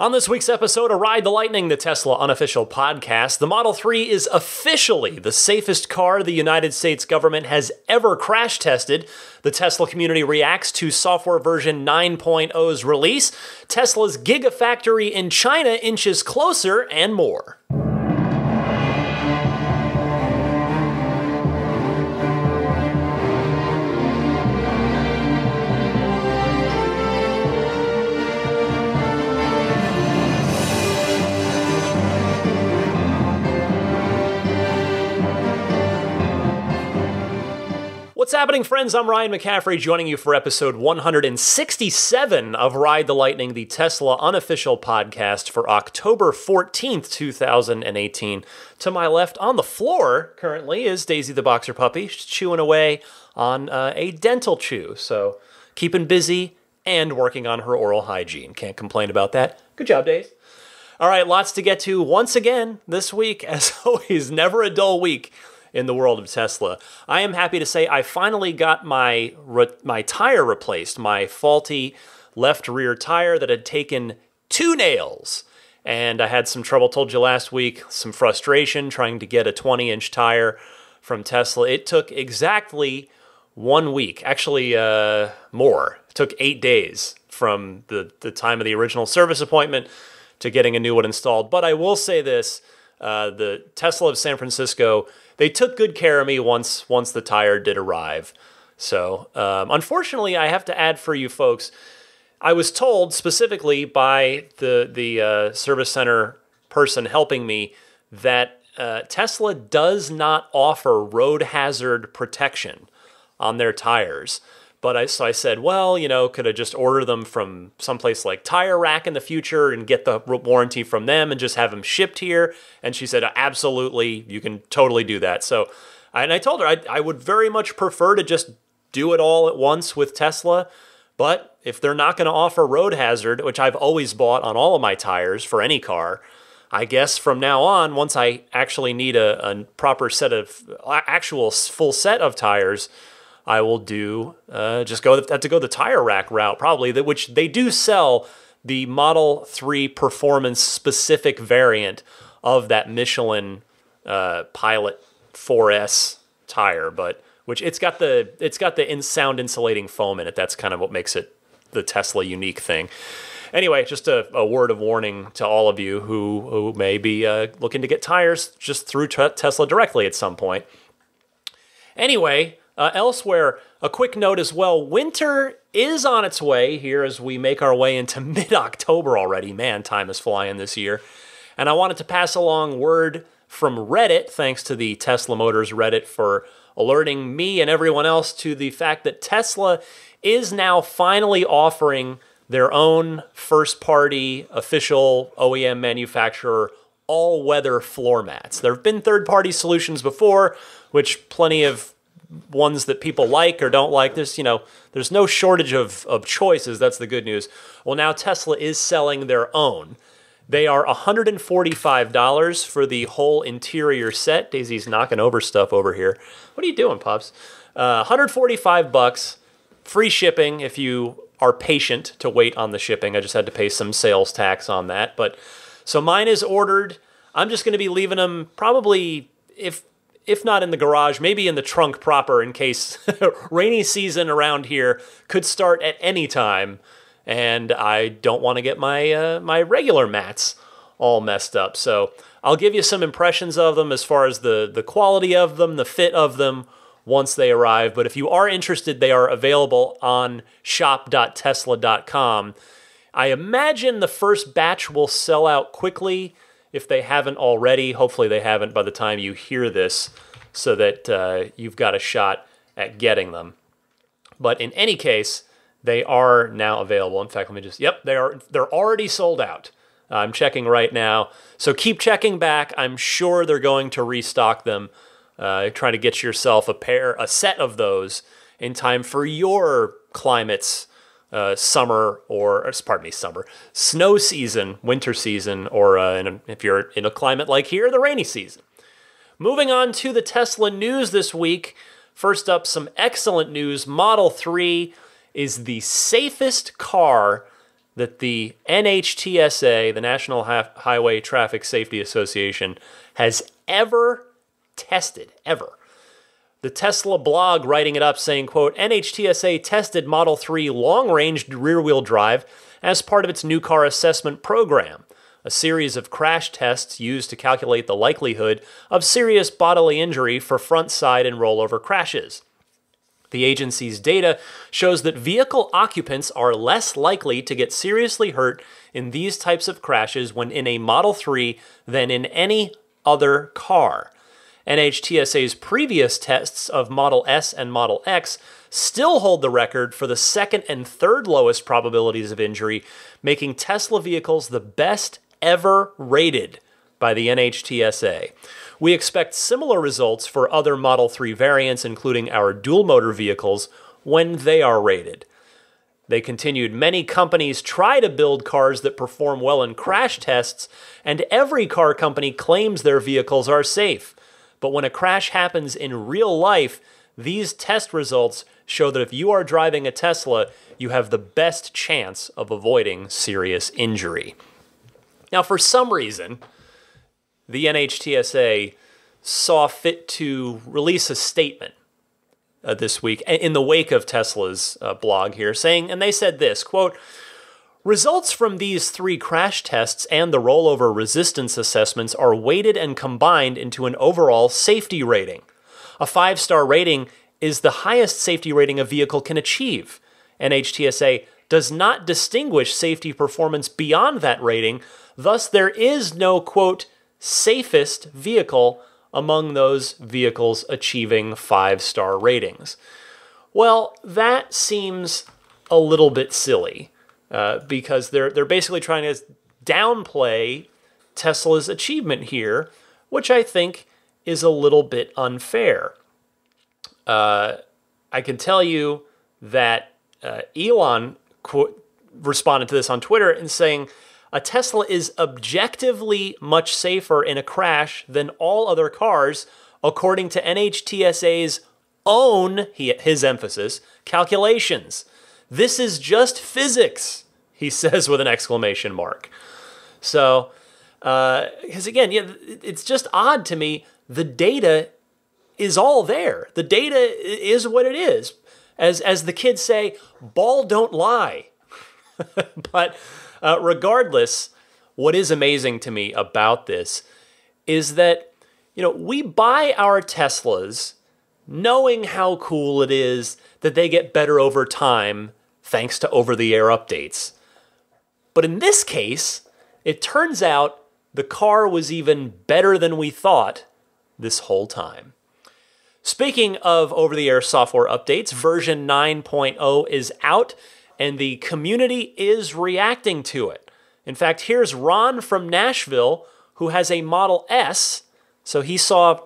On this week's episode of Ride the Lightning, the Tesla unofficial podcast, the Model 3 is officially the safest car the United States government has ever crash tested. The Tesla community reacts to software version 9.0's release. Tesla's Gigafactory in China inches closer, and more. What's happening, friends? I'm Ryan McCaffrey, joining you for episode 167 of Ride the Lightning, the Tesla unofficial podcast for October 14th, 2018. To my left on the floor currently is Daisy the Boxer Puppy. She's chewing away on a dental chew, so keeping busy and working on her oral hygiene. Can't complain about that. Good job, Daisy. All right, lots to get to once again this week. As always, never a dull week in the world of Tesla. I am happy to say I finally got my tire replaced, my faulty left rear tire that had taken 2 nails. And I had some trouble, told you last week, some frustration trying to get a 20-inch tire from Tesla. It took exactly 1 week, actually more. It took 8 days from the time of the original service appointment to getting a new one installed. But I will say this, the Tesla of San Francisco, they took good care of me once the tire did arrive. So, unfortunately, I have to add for you folks, I was told specifically by the service center person helping me that Tesla does not offer road hazard protection on their tires. But so I said, well, could I just order them from someplace like Tire Rack in the future and get the warranty from them and just have them shipped here? And she said, absolutely, you can totally do that. So, and I told her I would very much prefer to just do it all at once with Tesla. But if they're not going to offer road hazard, which I've always bought on all of my tires for any car, I guess from now on, once I actually need a proper set of actual full set of tires, I will do have to go the Tire Rack route probably, which they do sell the Model 3 performance specific variant of that Michelin Pilot 4S tire, but which it's got the sound insulating foam in it. That's kind of what makes it the Tesla unique thing. Anyway, just a word of warning to all of you who may be looking to get tires just through Tesla directly at some point. Anyway. Elsewhere, a quick note as well, winter is on its way here as we make our way into mid-October already. Man, time is flying this year. And I wanted to pass along word from Reddit, thanks to the Tesla Motors Reddit for alerting me and everyone else to the fact that Tesla is now finally offering their own first-party official OEM manufacturer all-weather floor mats. There have been third-party solutions before, which plenty of ones that people like or don't like. There's no shortage of choices. That's the good news. Well, now Tesla is selling their own. They are $145 for the whole interior set. Daisy's knocking over stuff over here. What are you doing, Pops? $145, free shipping if you are patient to wait on the shipping. I just had to pay some sales tax on that. But so mine is ordered. I'm just going to be leaving them probably, if not in the garage, maybe in the trunk proper in case rainy season around here could start at any time and I don't want to get my regular mats all messed up. So I'll give you some impressions of them as far as the quality of them, the fit of them once they arrive. But if you are interested, they are available on shop.tesla.com. I imagine the first batch will sell out quickly if they haven't already. Hopefully they haven't by the time you hear this, so that you've got a shot at getting them. But in any case, they are now available. In fact, they're already sold out. I'm checking right now. So keep checking back. I'm sure they're going to restock them. Try to get yourself a set of those in time for your climate's snow season, winter season, or if you're in a climate like here, the rainy season. Moving on to the Tesla news this week. First up, some excellent news. Model 3 is the safest car that the NHTSA, the National Highway Traffic Safety Association, has ever tested, ever. The Tesla blog writing it up saying, quote, NHTSA tested Model 3 long-range rear-wheel drive as part of its new car assessment program, a series of crash tests used to calculate the likelihood of serious bodily injury for front, side, and rollover crashes. The agency's data shows that vehicle occupants are less likely to get seriously hurt in these types of crashes when in a Model 3 than in any other car. NHTSA's previous tests of Model S and Model X still hold the record for the second and third lowest probabilities of injury, making Tesla vehicles the best ever rated by the NHTSA. We expect similar results for other Model 3 variants, including our dual-motor vehicles, when they are rated. They continued, many companies try to build cars that perform well in crash tests, and every car company claims their vehicles are safe. But when a crash happens in real life, these test results show that if you are driving a Tesla, you have the best chance of avoiding serious injury. Now, for some reason, the NHTSA saw fit to release a statement this week in the wake of Tesla's blog here, saying, and they said this, quote, results from these 3 crash tests and the rollover resistance assessments are weighted and combined into an overall safety rating. A 5-star rating is the highest safety rating a vehicle can achieve. NHTSA does not distinguish safety performance beyond that rating, thus there is no, quote, safest vehicle among those vehicles achieving 5-star ratings. Well, that seems a little bit silly. Because they're basically trying to downplay Tesla's achievement here, which I think is a little bit unfair. I can tell you that Elon responded to this on Twitter and saying, a Tesla is objectively much safer in a crash than all other cars, according to NHTSA's own, his emphasis, calculations. This is just physics, he says with an exclamation mark. So, because again, it's just odd to me. The data is all there. The data is what it is. As the kids say, ball don't lie. But regardless, what is amazing to me about this is that, we buy our Teslas knowing how cool it is that they get better over time thanks to over-the-air updates. But in this case, it turns out the car was even better than we thought this whole time. Speaking of over-the-air software updates, version 9.0 is out, and the community is reacting to it. In fact, here's Ron from Nashville, who has a Model S, so he saw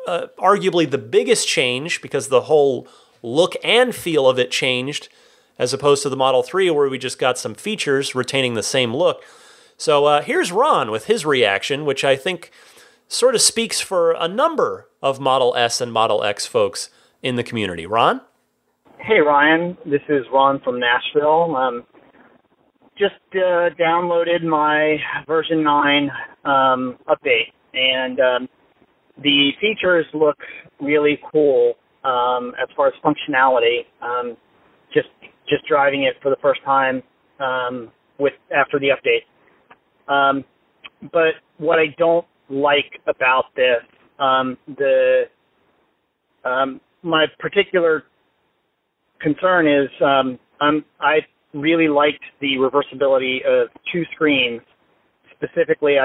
arguably the biggest change because the whole look and feel of it changed, as opposed to the Model 3 where we just got some features retaining the same look. So here's Ron with his reaction, which I think sort of speaks for a number of Model S and Model X folks in the community. Ron? Hey, Ryan. This is Ron from Nashville. Just downloaded my version 9 update, and the features look really cool as far as functionality. Just driving it for the first time after the update. But what I don't like about this, my particular concern is I really liked the reversibility of 2 screens. Specifically,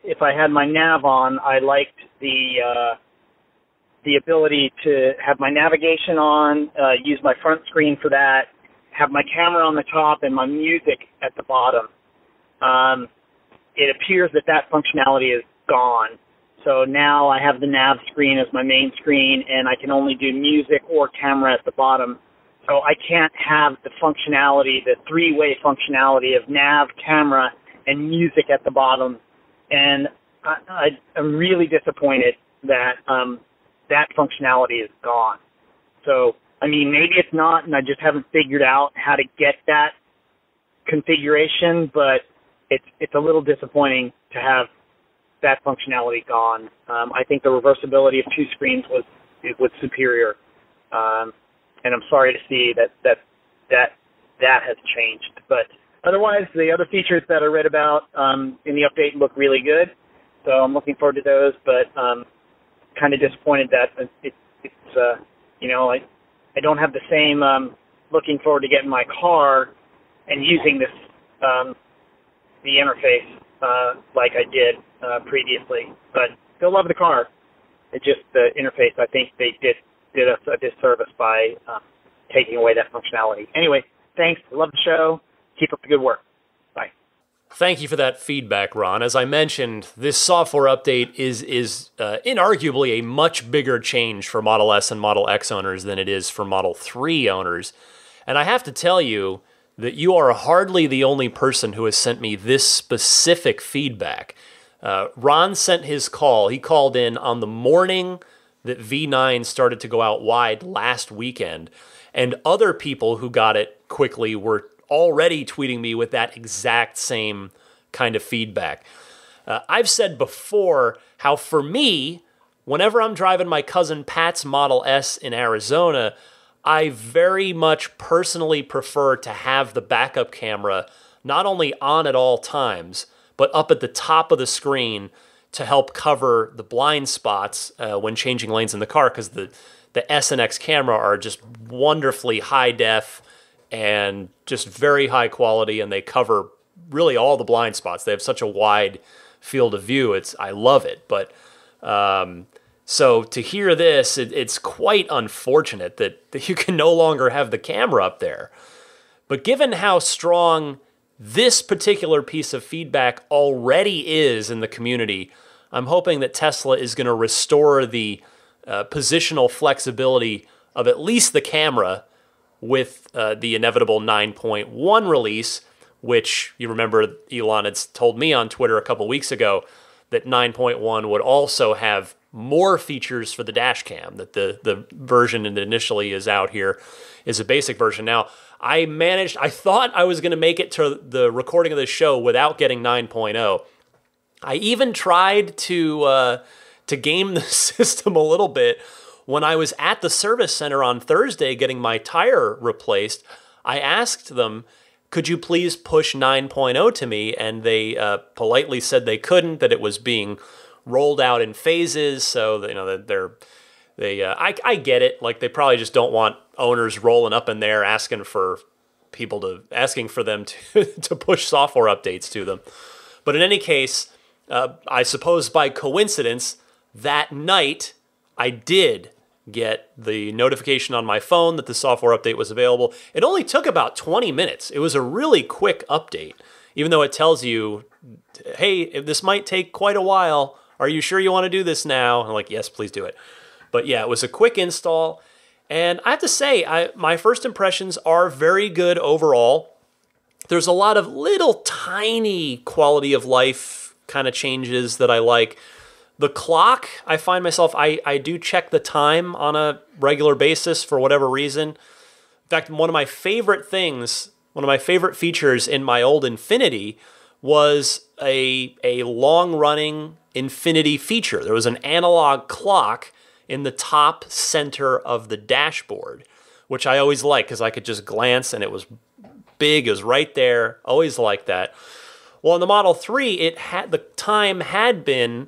if I had my nav on, I liked the ability to have my navigation on, use my front screen for that, have my camera on the top and my music at the bottom. It appears that functionality is gone. So now I have the nav screen as my main screen, and I can only do music or camera at the bottom. So I can't have the functionality, the 3-way functionality of nav, camera, and music at the bottom. And I'm really disappointed that that functionality is gone. So, maybe it's not, and I just haven't figured out how to get that configuration, but it's a little disappointing to have that functionality gone. I think the reversibility of two screens was superior, and I'm sorry to see that has changed. But otherwise, the other features that I read about in the update look really good, so I'm looking forward to those. But kind of disappointed that I don't have the same looking forward to getting my car and using this the interface like I did previously. But still love the car. It's just the interface. I think they did us a disservice by taking away that functionality. Anyway, thanks. Love the show. Keep up the good work. Bye. Thank you for that feedback, Ron. As I mentioned, this software update is inarguably a much bigger change for Model S and Model X owners than it is for Model 3 owners. And I have to tell you that you are hardly the only person who has sent me this specific feedback. Ron sent his call. He called in on the morning that V9 started to go out wide last weekend, and other people who got it quickly were already tweeting me with that exact same kind of feedback. I've said before how for me, whenever I'm driving my cousin Pat's Model S in Arizona, I very much personally prefer to have the backup camera not only on at all times, but up at the top of the screen to help cover the blind spots when changing lanes in the car, because the S and X camera are just wonderfully high def and just very high quality, and they cover really all the blind spots. They have such a wide field of view. I love it. But so to hear this, it's quite unfortunate that you can no longer have the camera up there. But given how strong this particular piece of feedback already is in the community, I'm hoping that Tesla is going to restore the positional flexibility of at least the camera with the inevitable 9.1 release, which you remember Elon had told me on Twitter a couple weeks ago that 9.1 would also have more features for the dash cam, that the version that initially is out here is a basic version. Now, I thought I was going to make it to the recording of this show without getting 9.0. I even tried to game the system a little bit when I was at the service center on Thursday getting my tire replaced. I asked them, could you please push 9.0 to me? And they politely said they couldn't, that it was being rolled out in phases. So I get it. Like, they probably just don't want owners rolling up in there asking for them to push software updates to them. But in any case, I suppose by coincidence, that night I did get the notification on my phone that the software update was available. It only took about 20 minutes. It was a really quick update, even though it tells you, hey, this might take quite a while. Are you sure you want to do this now? I'm like, yes, please do it. But yeah, it was a quick install. And I have to say, my first impressions are very good overall. There's a lot of little tiny quality of life kind of changes that I like. The clock, I find myself, I do check the time on a regular basis for whatever reason. In fact, one of my favorite features in my old Infinity was a long-running Infinity feature. There was an analog clock in the top center of the dashboard, which I always liked because I could just glance and it was big, it was right there, always liked that. Well, in the Model 3, the time had been,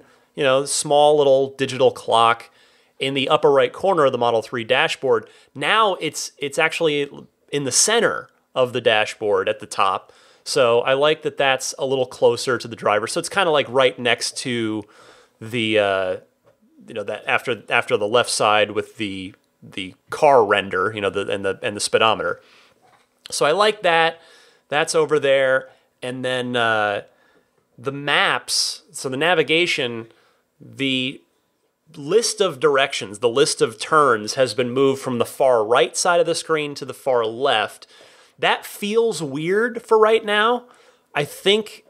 small little digital clock in the upper right corner of the Model 3 dashboard. Now it's actually in the center of the dashboard at the top. So I like that that's a little closer to the driver. So it's kind of like right next to the that after the left side with the car render, and the speedometer. So I like that. That's over there. And then the maps, so the navigation, the list of directions, the list of turns has been moved from the far right side of the screen to the far left. That feels weird for right now. I think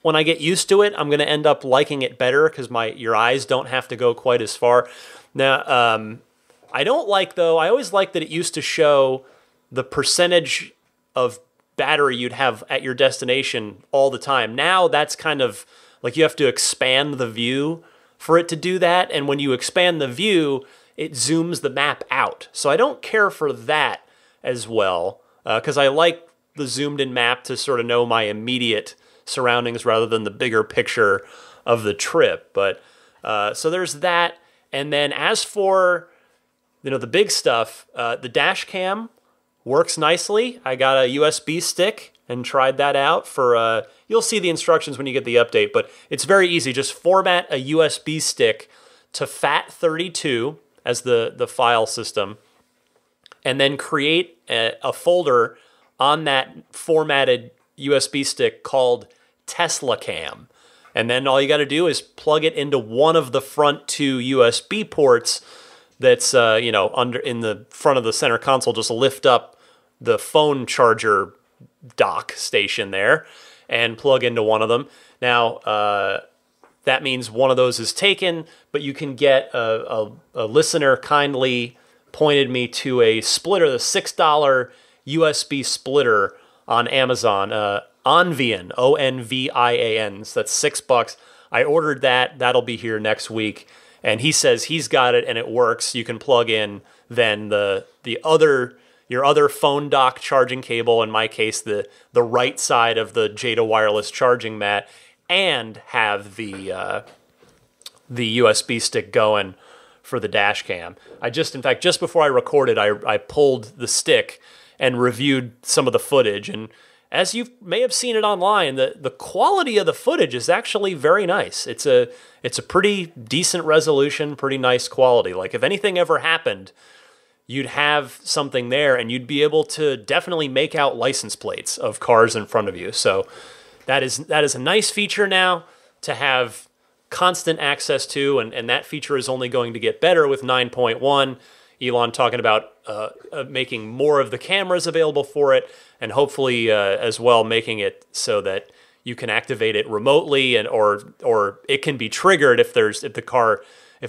when I get used to it, I'm going to end up liking it better because your eyes don't have to go quite as far. Now, I don't like, though, I always liked that it used to show the percentage of battery you'd have at your destination all the time. Now that's kind of like you have to expand the view for it to do that. And when you expand the view, it zooms the map out. So I don't care for that as well, because I like the zoomed in map to sort of know my immediate surroundings rather than the bigger picture of the trip. But so there's that. And then as for, the big stuff, the dash cam works nicely. I got a USB stick and tried that out for, you'll see the instructions when you get the update, but it's very easy. Just format a USB stick to FAT32 as the file system, and then create a folder on that formatted USB stick called Tesla Cam. And then all you got to do is plug it into one of the front two USB ports that's, under in the front of the center console. Just lift up the phone charger dock station there and plug into one of them. Now, that means one of those is taken, but you can get a listener kindly pointed me to a splitter, the $6 USB splitter on Amazon, Onvian, Onvian. So that's $6. I ordered that. That'll be here next week. And he says he's got it and it works. You can plug in then your other phone dock charging cable, in my case, the right side of the Jada wireless charging mat, and have the USB stick going for the dash cam. In fact, just before I recorded, I pulled the stick and reviewed some of the footage. And as you may have seen it online, the quality of the footage is actually very nice. It's a pretty decent resolution, pretty nice quality. Like if anything ever happened, you'd have something there and you'd be able to definitely make out license plates of cars in front of you. So that is a nice feature now to have constant access to, and that feature is only going to get better with 9.1. Elon talking about making more of the cameras available for it, and hopefully as well making it so that you can activate it remotely, and or it can be triggered if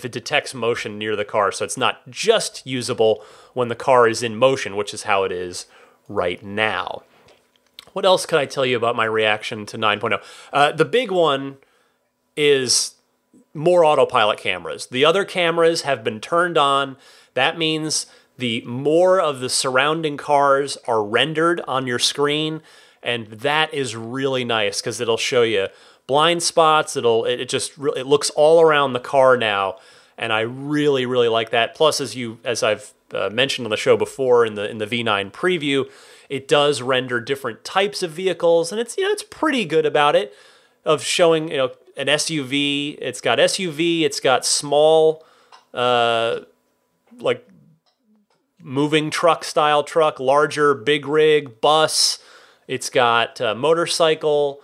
it detects motion near the car, so it's not just usable when the car is in motion, which is how it is right now. What else could I tell you about my reaction to 9.0? The big one is more autopilot cameras. The other cameras have been turned on. That means the more of the surrounding cars are rendered on your screen, and that is really nice because it'll show you blind spots. It looks all around the car now, and I really, really like that. Plus, as I've mentioned on the show before in the V9 preview, it does render different types of vehicles, and it's pretty good about it, of showing an SUV. It's got SUV. It's got small, like moving truck style truck, larger big rig, bus. It's got motorcycle,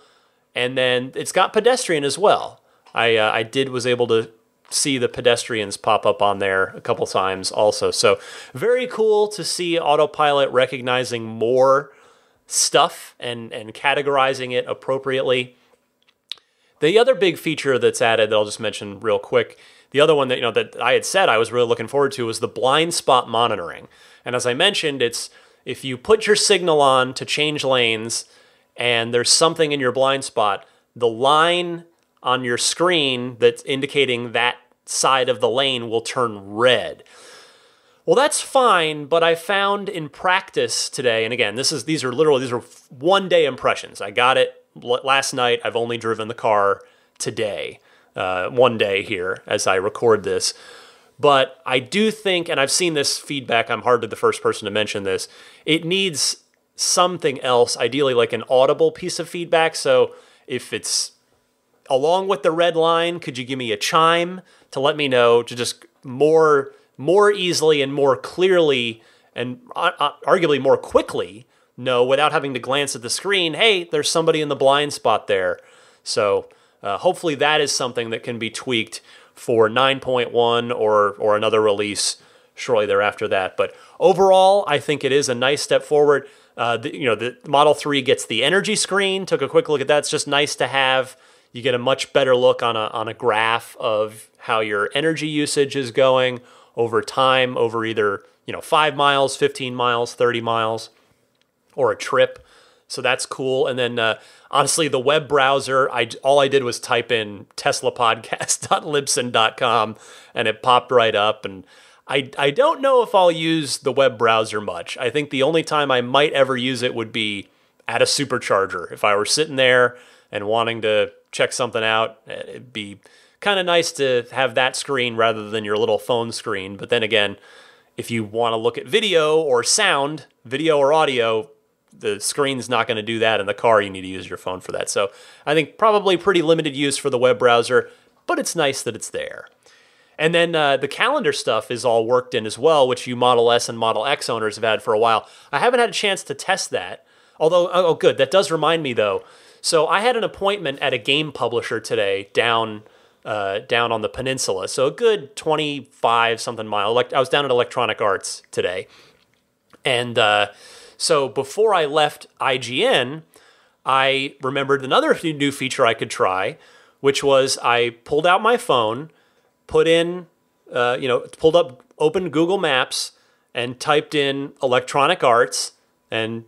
and then it's got pedestrian as well. I was able to see the pedestrians pop up on there a couple times also. So very cool to see Autopilot recognizing more stuff and categorizing it appropriately. The other big feature that's added that I'll just mention real quick, the other one that that I had said I was really looking forward to was the blind spot monitoring. And as I mentioned, it's if you put your signal on to change lanes and there's something in your blind spot, the line on your screen that's indicating that side of the lane will turn red. Well, that's fine, but I found in practice today, and again, these are one-day impressions. I got it last night. I've only driven the car today, one day here as I record this. But I do think, and I've seen this feedback, I'm hardly the first person to mention this, it needs something else, ideally like an audible piece of feedback. So if it's along with the red line, could you give me a chime to let me know, to just more easily and more clearly and arguably more quickly know without having to glance at the screen, hey, there's somebody in the blind spot there. So hopefully that is something that can be tweaked for 9.1 or another release shortly thereafter that. But overall, I think it is a nice step forward. The Model 3 gets the energy screen. Took a quick look at that. It's just nice to have. You get a much better look on a graph of how your energy usage is going over time, over either 5 miles, 15 miles, 30 miles, or a trip. So that's cool. And then honestly, the web browser, all I did was type in teslapodcast.libsyn.com and it popped right up. And I don't know if I'll use the web browser much. I think the only time I might ever use it would be at a supercharger. If I were sitting there and wanting to check something out, it'd be kind of nice to have that screen rather than your little phone screen. But then again, if you want to look at video or sound, video or audio, the screen's not going to do that. In the car, you need to use your phone for that. So I think probably pretty limited use for the web browser, but it's nice that it's there. And then the calendar stuff is all worked in as well, which you Model S and Model X owners have had for a while. I haven't had a chance to test that. Although, oh good, that does remind me though. So I had an appointment at a game publisher today down on the peninsula. So a good 25-something mile. I was down at Electronic Arts today. And so before I left IGN, I remembered another new feature I could try, which was I pulled out my phone, opened Google Maps and typed in Electronic Arts and,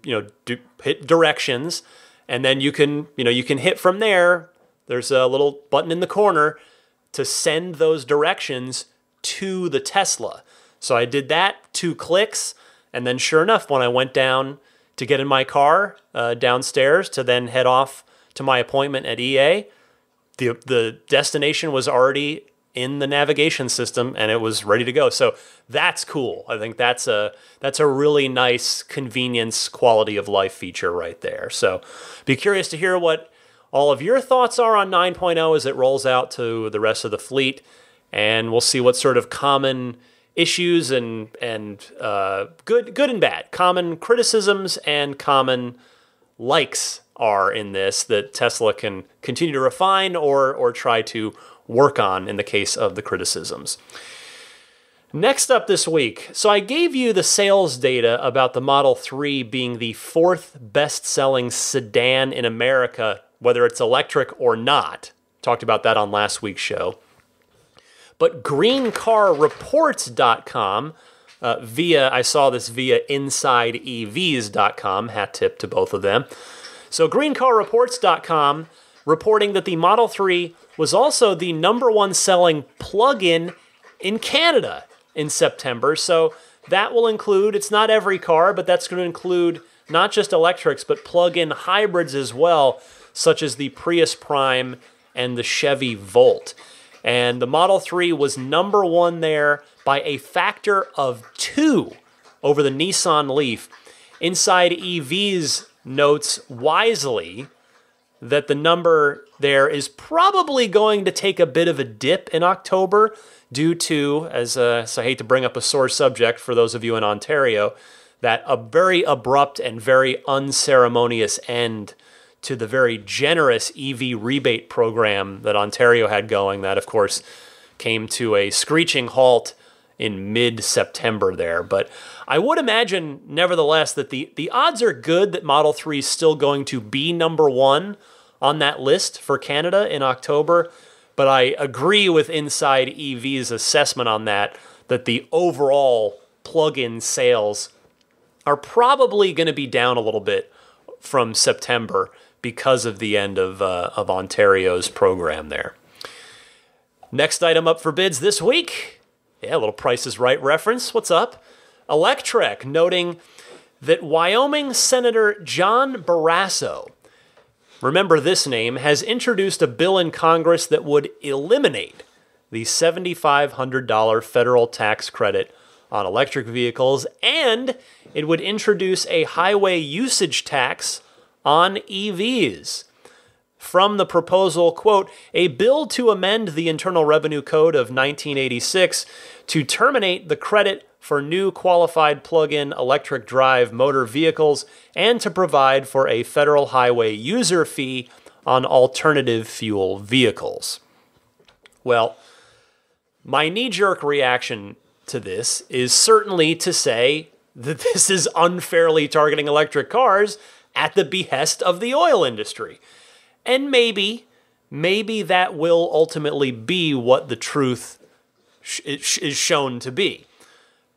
hit directions. And then you can hit from there. There's a little button in the corner to send those directions to the Tesla. So I did that, 2 clicks. And then sure enough, when I went down to get in my car downstairs to then head off to my appointment at EA, the destination was already in the navigation system and it was ready to go. So that's cool. I think that's a really nice convenience, quality of life feature right there. So be curious to hear what all of your thoughts are on 9.0 as it rolls out to the rest of the fleet. And we'll see what sort of common issues and good and bad, common criticisms and common likes are in this that Tesla can continue to refine or try to work on in the case of the criticisms. Next up this week, so I gave you the sales data about the Model 3 being the 4th best-selling sedan in America, whether it's electric or not. Talked about that on last week's show. But greencarreports.com, I saw this via insideevs.com, hat tip to both of them. So greencarreports.com reporting that the Model 3 was also the #1 selling plug-in in Canada in September. So that will include, it's not every car, but that's going to include not just electrics, but plug-in hybrids as well, such as the Prius Prime and the Chevy Volt. And the Model 3 was #1 there by a factor of 2 over the Nissan Leaf. Inside EVs notes wisely that the number there is probably going to take a bit of a dip in October due to, so I hate to bring up a sore subject for those of you in Ontario, that a very abrupt and very unceremonious end to the very generous EV rebate program that Ontario had going. That, of course, came to a screeching halt in mid-September there. But I would imagine, nevertheless, that the odds are good that Model 3 is still going to be #1 on that list for Canada in October. But I agree with Inside EV's assessment on that the overall plug-in sales are probably going to be down a little bit from September because of the end of Ontario's program there. Next item up for bids this week. Yeah, a little Price is Right reference. What's up? Electrek, noting that Wyoming Senator John Barrasso, remember this name, has introduced a bill in Congress that would eliminate the $7,500 federal tax credit on electric vehicles, and it would introduce a highway usage tax on EVs. From the proposal, quote, a bill to amend the Internal Revenue Code of 1986 to terminate the credit for new qualified plug-in electric drive motor vehicles and to provide for a federal highway user fee on alternative fuel vehicles. Well, my knee-jerk reaction to this is certainly to say that this is unfairly targeting electric cars at the behest of the oil industry. And maybe that will ultimately be what the truth is shown to be.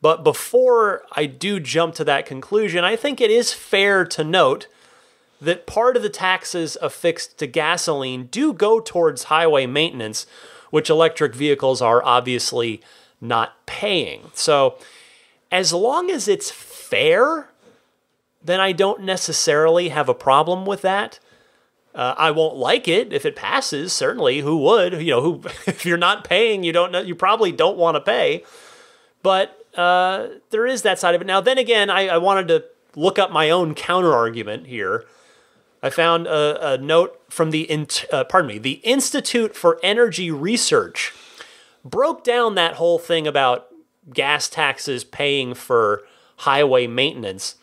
But before I do jump to that conclusion, I think it is fair to note that part of the taxes affixed to gasoline do go towards highway maintenance, which electric vehicles are obviously not paying. So as long as it's fair, then I don't necessarily have a problem with that. I won't like it if it passes. Certainly, who would? If you're not paying, you probably don't want to pay. But there is that side of it. Now, then again, I wanted to look up my own counter argument here. I found a note from the Institute for Energy Research broke down that whole thing about gas taxes paying for highway maintenance.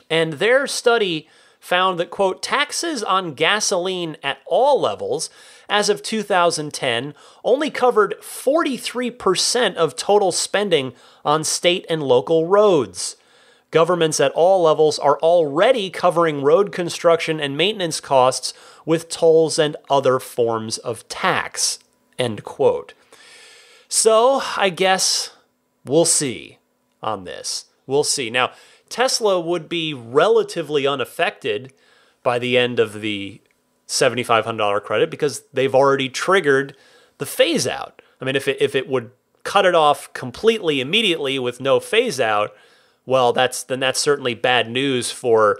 And their study found that, quote, taxes on gasoline at all levels as of 2010 only covered 43% of total spending on state and local roads. Governments at all levels are already covering road construction and maintenance costs with tolls and other forms of tax, end quote. So I guess we'll see on this. We'll see. Now, Tesla would be relatively unaffected by the end of the $7,500 credit because they've already triggered the phase out. I mean, if it would cut it off completely immediately with no phase out, well, that's certainly bad news for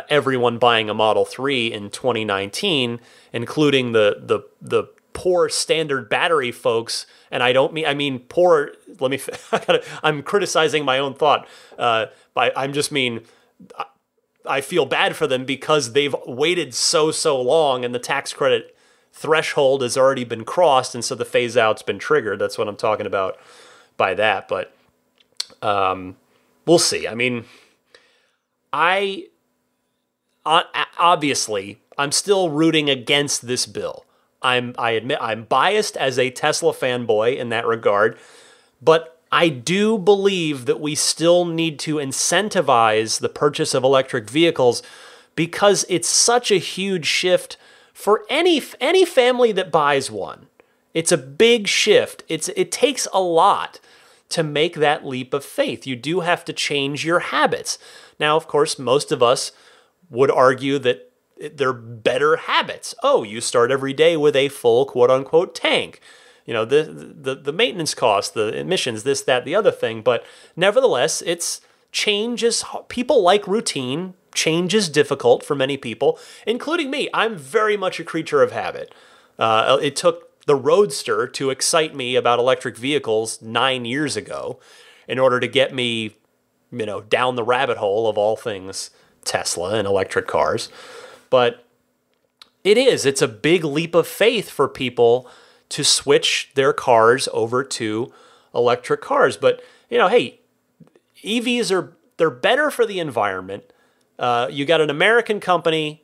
everyone buying a Model 3 in 2019, including the poor standard battery folks. And I mean poor. I'm criticizing my own thought. I feel bad for them because they've waited so long, and the tax credit threshold has already been crossed, and so the phase out's been triggered. That's what I'm talking about by that. But we'll see. I mean, obviously I'm still rooting against this bill. I admit I'm biased as a Tesla fanboy in that regard, but I do believe that we still need to incentivize the purchase of electric vehicles because it's such a huge shift for any family that buys one. It's a big shift. It takes a lot to make that leap of faith. You do have to change your habits. Now, of course, most of us would argue that they're better habits. Oh, you start every day with a full quote-unquote tank. The maintenance costs, the emissions, this, that, the other thing. But nevertheless, people like routine. Change is difficult for many people, including me. I'm very much a creature of habit. It took the Roadster to excite me about electric vehicles 9 years ago in order to get me, down the rabbit hole of all things Tesla and electric cars. But it's a big leap of faith for people to switch their cars over to electric cars. But, hey, EVs they're better for the environment. You got an American company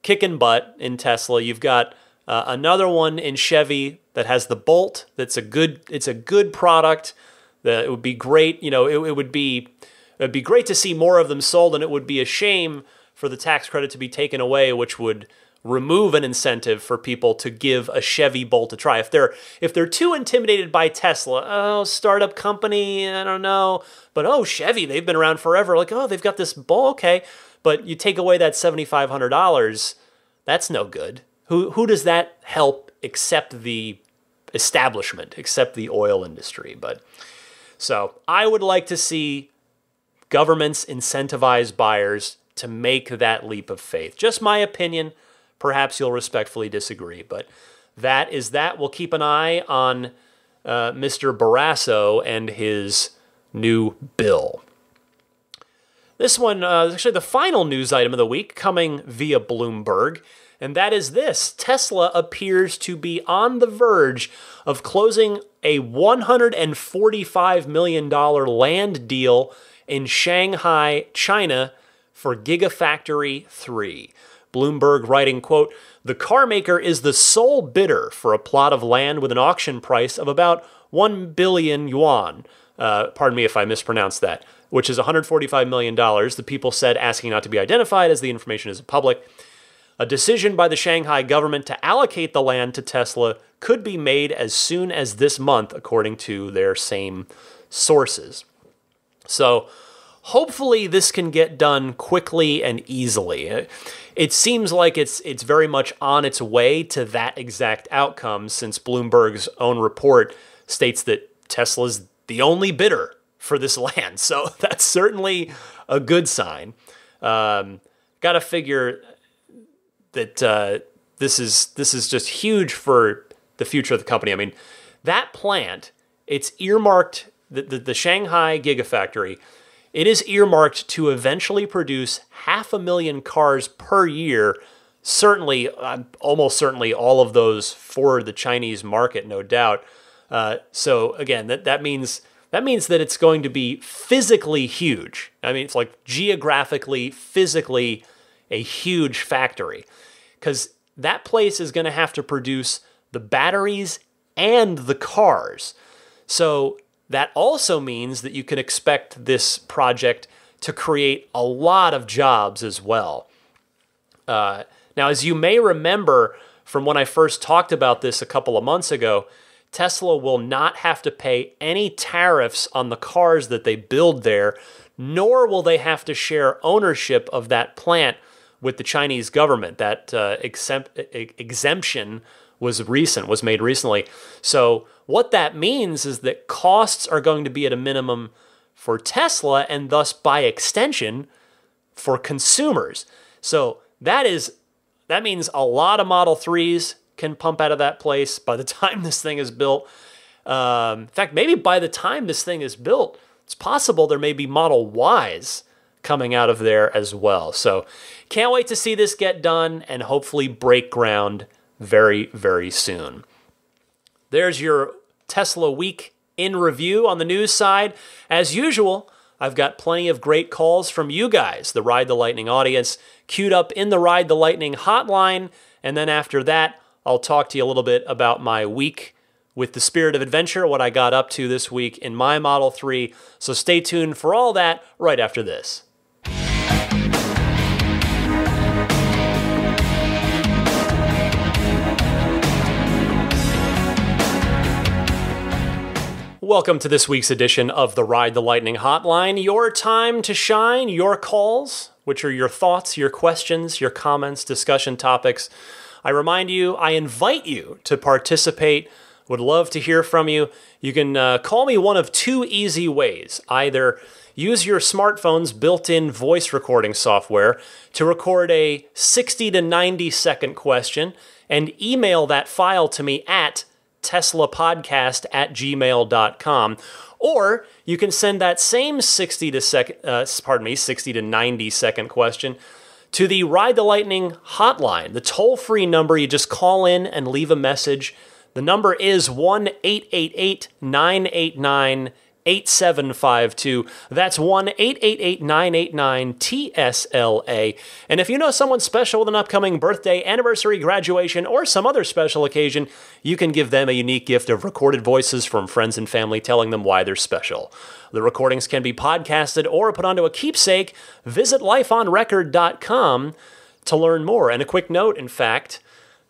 kicking butt in Tesla. You've got another one in Chevy that has the Bolt. It's a good product. It would be great. It'd be great to see more of them sold, and it would be a shame for the tax credit to be taken away, which would remove an incentive for people to give a Chevy Bolt a try. If they're too intimidated by Tesla, startup company, I don't know, but Chevy, they've been around forever. Like, they've got this Bolt, okay, but you take away that $7,500, that's no good. Who does that help except the establishment, except the oil industry? But so I would like to see governments incentivize buyers to make that leap of faith. Just my opinion. Perhaps you'll respectfully disagree, but that is that. We'll keep an eye on Mr. Barrasso and his new bill. This one is actually the final news item of the week, coming via Bloomberg, and that is this. Tesla appears to be on the verge of closing a $145 million land deal in Shanghai, China, for Gigafactory 3. Bloomberg writing, quote, the car maker is the sole bidder for a plot of land with an auction price of about 1 billion yuan. Pardon me if I mispronounced that, which is $145 million. The people said, asking not to be identified as the information is public. A decision by the Shanghai government to allocate the land to Tesla could be made as soon as this month, according to their same sources. So, hopefully this can get done quickly and easily. It seems like it's very much on its way to that exact outcome, since Bloomberg's own report states that Tesla's the only bidder for this land. So that's certainly a good sign. Got to figure that this is just huge for the future of the company. I mean, that plant, it's earmarked, the Shanghai Gigafactory, it is earmarked to eventually produce 500,000 cars per year. Certainly, almost certainly all of those for the Chinese market, no doubt. So again, that means that it's going to be physically huge. I mean, it's like geographically, physically a huge factory, because that place is going to have to produce the batteries and the cars. So that also means that you can expect this project to create a lot of jobs as well. Now, as you may remember from when I first talked about this a couple of months ago, Tesla will not have to pay any tariffs on the cars that they build there, nor will they have to share ownership of that plant with the Chinese government. That exemption was made recently. So what that means is that costs are going to be at a minimum for Tesla, and thus by extension for consumers. So that means a lot of Model 3s can pump out of that place by the time this thing is built. In fact, maybe by the time this thing is built, it's possible there may be Model Ys coming out of there as well. So can't wait to see this get done and hopefully break ground very, very soon. There's your Tesla week in review on the news side. As usual, I've got plenty of great calls from you guys, the Ride the Lightning audience, queued up in the Ride the Lightning hotline. And then after that, I'll talk to you a little bit about my week with the spirit of adventure, what I got up to this week in my Model 3. So stay tuned for all that right after this. Welcome to this week's edition of the Ride the Lightning Hotline. Your time to shine, your calls, which are your thoughts, your questions, your comments, discussion topics. I remind you, I invite you to participate. Would love to hear from you. You can call me one of two easy ways. Either use your smartphone's built-in voice recording software to record a 60 to 90 second question and email that file to me at teslapodcast@gmail.com. Or you can send that same 60 to 90 second question to the Ride the Lightning hotline, the toll-free number. You just call in and leave a message. The number is 1-888-989-8752. That's 1-888-989-TSLA. And if you know someone special with an upcoming birthday, anniversary, graduation, or some other special occasion, you can give them a unique gift of recorded voices from friends and family telling them why they're special. The recordings can be podcasted or put onto a keepsake. Visit lifeonrecord.com to learn more. And a quick note, in fact,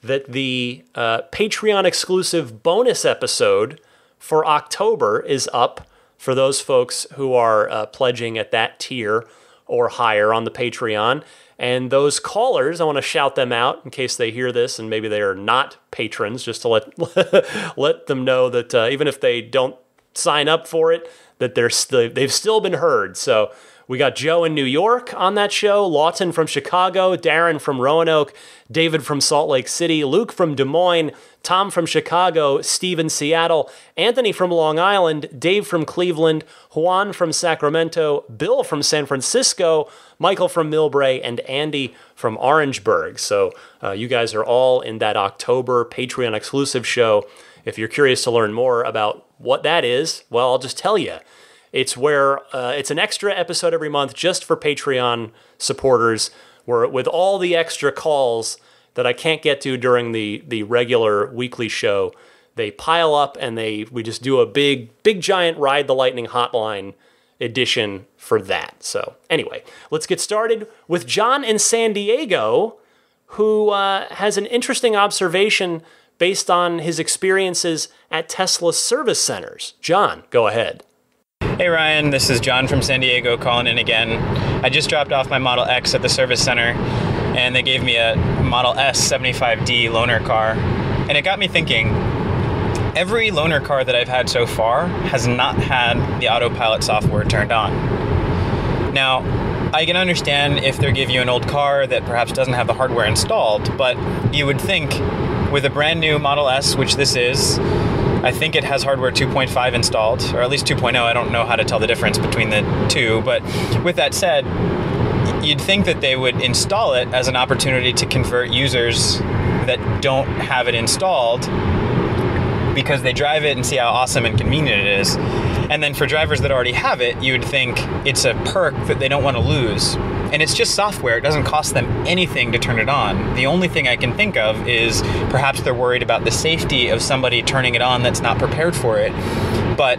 that the Patreon-exclusive bonus episode for October is up for those folks who are pledging at that tier or higher on the Patreon. And those callers, I want to shout them out in case they hear this and maybe they are not patrons, just to let them know that even if they don't sign up for it, that they've still been heard. So we got Joe in New York on that show, Lawton from Chicago, Darren from Roanoke, David from Salt Lake City, Luke from Des Moines, Tom from Chicago, Steve in Seattle, Anthony from Long Island, Dave from Cleveland, Juan from Sacramento, Bill from San Francisco, Michael from Millbrae, and Andy from Orangeburg. So you guys are all in that October Patreon exclusive show. If you're curious to learn more about what that is, well, I'll just tell you. It's where it's an extra episode every month just for Patreon supporters, where with all the extra calls that I can't get to during the regular weekly show, they pile up and we just do a big giant Ride the Lightning hotline edition for that. So anyway, let's get started with John in San Diego, who has an interesting observation based on his experiences at Tesla service centers. John, go ahead. Hey Ryan, this is John from San Diego calling in again. I just dropped off my Model X at the service center and they gave me a Model S 75D loaner car. And it got me thinking, every loaner car that I've had so far has not had the Autopilot software turned on. Now, I can understand if they give you an old car that perhaps doesn't have the hardware installed, but you would think with a brand new Model S, which this is, I think it has hardware 2.5 installed, or at least 2.0. I don't know how to tell the difference between the two, but with that said, you'd think that they would install it as an opportunity to convert users that don't have it installed because they drive it and see how awesome and convenient it is. And then for drivers that already have it, you would think it's a perk that they don't want to lose. And it's just software. It doesn't cost them anything to turn it on. The only thing I can think of is perhaps they're worried about the safety of somebody turning it on that's not prepared for it. But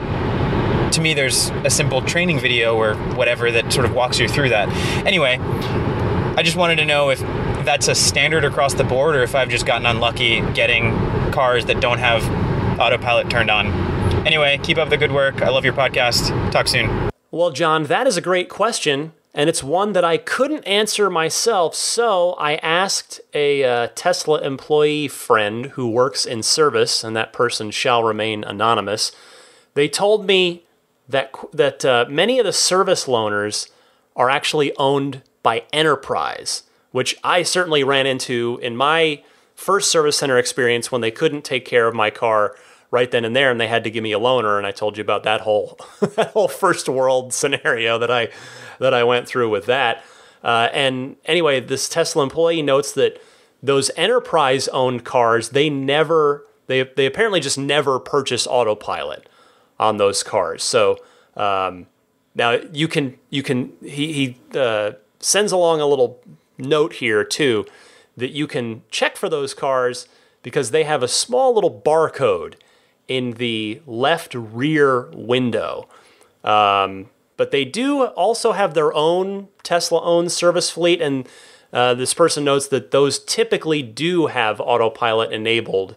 to me, there's a simple training video or whatever that sort of walks you through that. Anyway, I just wanted to know if that's a standard across the board or if I've just gotten unlucky getting cars that don't have Autopilot turned on. Anyway, keep up the good work. I love your podcast. Talk soon. Well, John, that is a great question, and it's one that I couldn't answer myself, so I asked a Tesla employee friend who works in service, and that person shall remain anonymous. They told me that many of the service loaners are actually owned by Enterprise, which I certainly ran into in my first service center experience when they couldn't take care of my car right then and there, and they had to give me a loaner. And I told you about that whole first world scenario that I went through with that. And anyway, this Tesla employee notes that those Enterprise-owned cars, they apparently just never purchase Autopilot on those cars. So now he sends along a little note here too, that you can check for those cars because they have a small little barcode in the left rear window. But they do also have their own Tesla-owned service fleet, and this person notes that those typically do have Autopilot enabled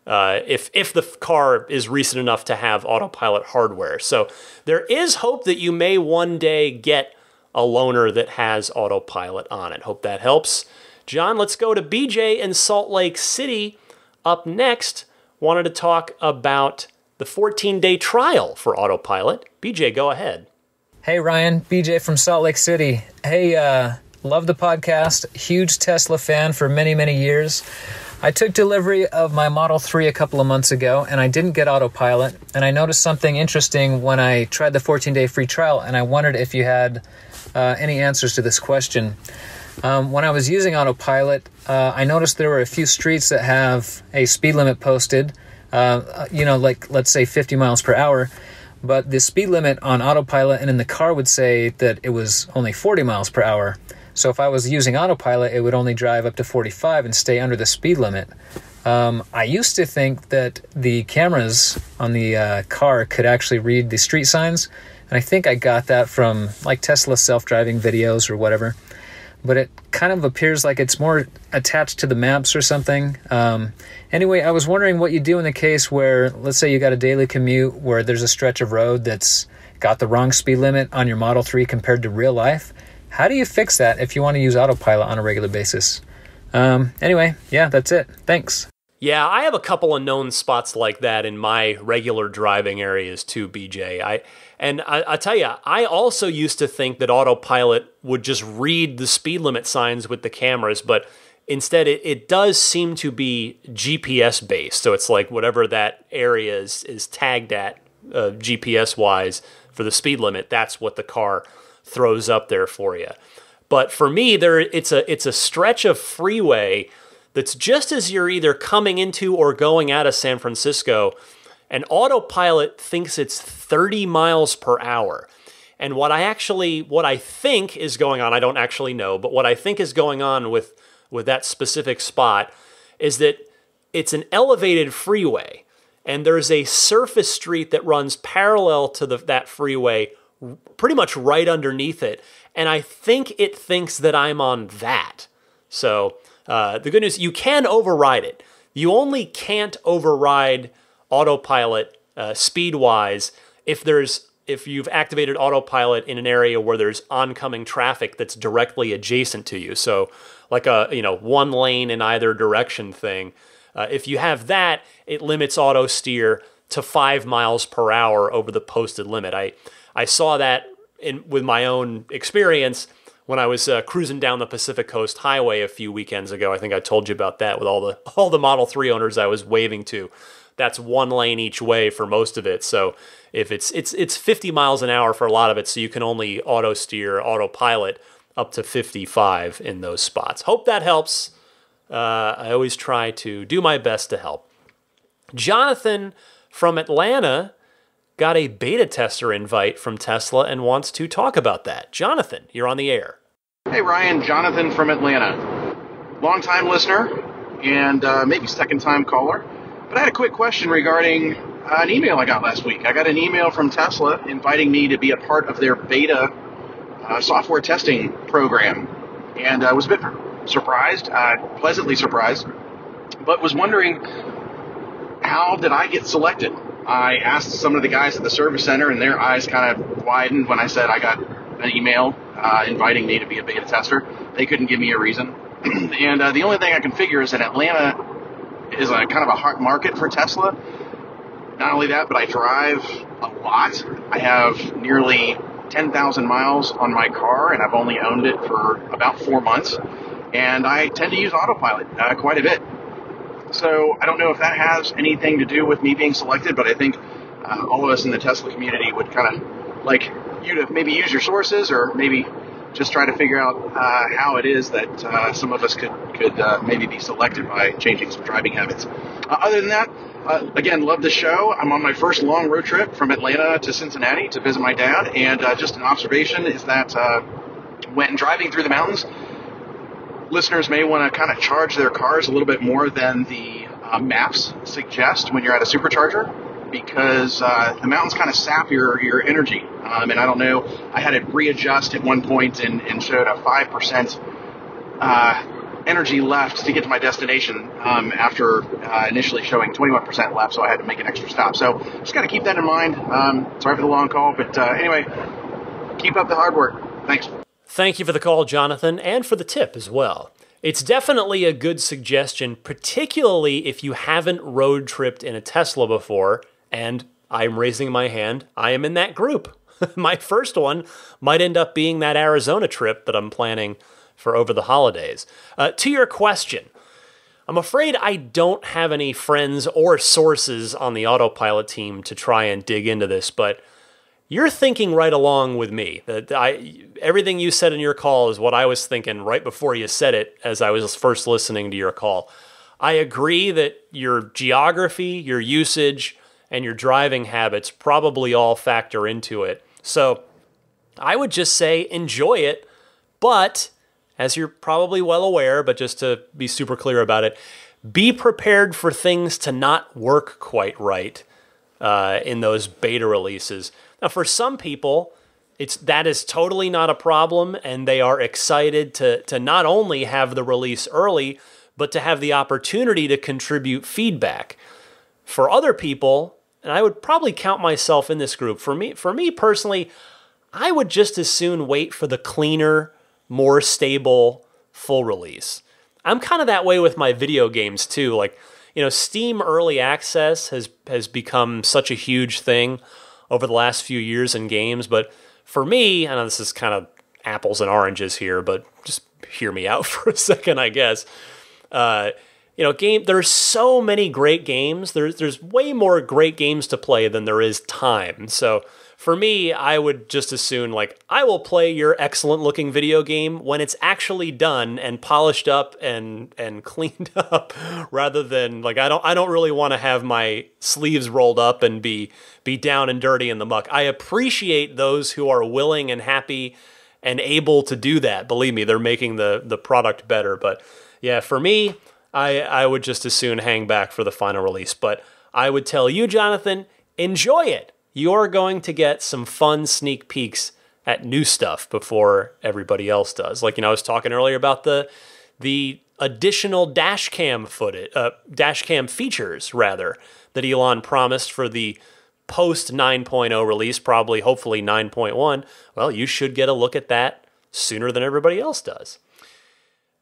if the car is recent enough to have Autopilot hardware. So there is hope that you may one day get a loaner that has Autopilot on it. Hope that helps. John, let's go to BJ in Salt Lake City up next. Wanted to talk about the 14-day trial for Autopilot. BJ, go ahead. Hey, Ryan. BJ from Salt Lake City. Hey, love the podcast. Huge Tesla fan for many, many years. I took delivery of my Model 3 a couple of months ago, and I didn't get Autopilot. And I noticed something interesting when I tried the 14-day free trial, and I wondered if you had any answers to this question. When I was using Autopilot, I noticed there were a few streets that have a speed limit posted, like let's say 50 miles per hour, but the speed limit on Autopilot and in the car would say that it was only 40 miles per hour. So if I was using Autopilot, it would only drive up to 45 and stay under the speed limit. I used to think that the cameras on the car could actually read the street signs, and I think I got that from like Tesla self-driving videos or whatever. But it kind of appears like it's more attached to the maps or something. Anyway, I was wondering what you do in the case where, let's say you got a daily commute where there's a stretch of road that's got the wrong speed limit on your Model 3 compared to real life. How do you fix that if you want to use Autopilot on a regular basis? Anyway, yeah, that's it. Thanks. Yeah, I have a couple of known spots like that in my regular driving areas too, BJ. I tell you, I also used to think that Autopilot would just read the speed limit signs with the cameras, but instead it does seem to be GPS based. So it's like whatever that area is tagged at GPS wise for the speed limit, that's what the car throws up there for you. But for me, it's a stretch of freeway that's just as you're either coming into or going out of San Francisco, and Autopilot thinks it's 30 miles per hour. And what I think is going on, I don't actually know, but what I think is going on with that specific spot is that it's an elevated freeway, and there's a surface street that runs parallel to that freeway, pretty much right underneath it. And I think it thinks that I'm on that. So the good news, you can override it. You only can't override Autopilot speed-wise if there's if you've activated autopilot in an area where there's oncoming traffic that's directly adjacent to you. So like a, one lane in either direction thing. If you have that, it limits auto steer to 5 miles per hour over the posted limit. I saw that with my own experience when I was cruising down the Pacific Coast Highway a few weekends ago. I think I told you about that with all the Model 3 owners I was waving to. That's one lane each way for most of it. So if it's 50 miles an hour for a lot of it, so you can only auto steer, autopilot up to 55 in those spots. Hope that helps. I always try to do my best to help. Jonathan from Atlanta got a beta tester invite from Tesla and wants to talk about that. Jonathan, you're on the air. Hey Ryan, Jonathan from Atlanta. Long-time listener and maybe second-time caller. But I had a quick question regarding an email I got last week. I got an email from Tesla inviting me to be a part of their beta software testing program. And I was a bit surprised, pleasantly surprised, but was wondering, how did I get selected? I asked some of the guys at the service center, and their eyes kind of widened when I said I got an email inviting me to be a beta tester. They couldn't give me a reason. And the only thing I can figure is that Atlanta is a kind of a hot market for Tesla. Not only that, but I drive a lot. I have nearly 10,000 miles on my car, and I've only owned it for about 4 months. And I tend to use autopilot quite a bit. So I don't know if that has anything to do with me being selected, but I think all of us in the Tesla community would kind of like you to maybe use your sources, or maybe just try to figure out how it is that some of us could maybe be selected by changing some driving habits. Other than that, again, love the show. I'm on my first long road trip from Atlanta to Cincinnati to visit my dad, and just an observation is that when driving through the mountains, listeners may want to kind of charge their cars a little bit more than the maps suggest when you're at a supercharger, because the mountains kind of sap your energy. And I don't know, I had it readjust at one point and showed a 5% energy left to get to my destination after initially showing 21% left, so I had to make an extra stop. So just got to keep that in mind. Sorry for the long call, but anyway, keep up the hard work. Thanks. Thank you for the call, Jonathan, and for the tip as well. It's definitely a good suggestion, particularly if you haven't road tripped in a Tesla before, and I'm raising my hand. I am in that group. My first one might end up being that Arizona trip that I'm planning for over the holidays. To your question, I'm afraid I don't have any friends or sources on the Autopilot team to try and dig into this, but you're thinking right along with me. Everything you said in your call is what I was thinking right before you said it as I was first listening to your call. I agree that your geography, your usage, and your driving habits probably all factor into it. So I would just say enjoy it, but as you're probably well aware, but just to be super clear about it, be prepared for things to not work quite right in those beta releases. Now, for some people, that is totally not a problem, and they are excited to not only have the release early, but to have the opportunity to contribute feedback. For other people, and I would probably count myself in this group, for me personally, I would just as soon wait for the cleaner, more stable full release. I'm kind of that way with my video games too. Like, Steam Early Access has become such a huge thing over the last few years in games, but for me, I know this is kind of apples and oranges here, but just hear me out for a second, I guess. There's so many great games. There's way more great games to play than there is time. So for me, I would just as soon, I will play your excellent looking video game when it's actually done and polished up and cleaned up, rather than I don't really want to have my sleeves rolled up and be down and dirty in the muck. I appreciate those who are willing and happy and able to do that. Believe me, they're making the product better. But yeah, for me, I would just as soon hang back for the final release. But I would tell you, Jonathan, enjoy it. You're going to get some fun sneak peeks at new stuff before everybody else does. I was talking earlier about the additional dash cam features, rather, that Elon promised for the post 9.0 release, probably hopefully 9.1, well, you should get a look at that sooner than everybody else does.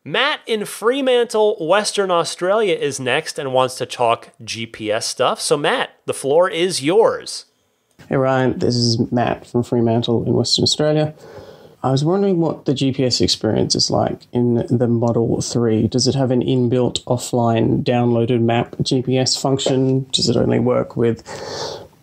Matt in Fremantle, Western Australia is next and wants to talk GPS stuff. So Matt, the floor is yours. Hey Ryan, this is Matt from Fremantle in Western Australia. I was wondering what the GPS experience is like in the Model 3. Does it have an inbuilt offline downloaded map GPS function? Does it only work with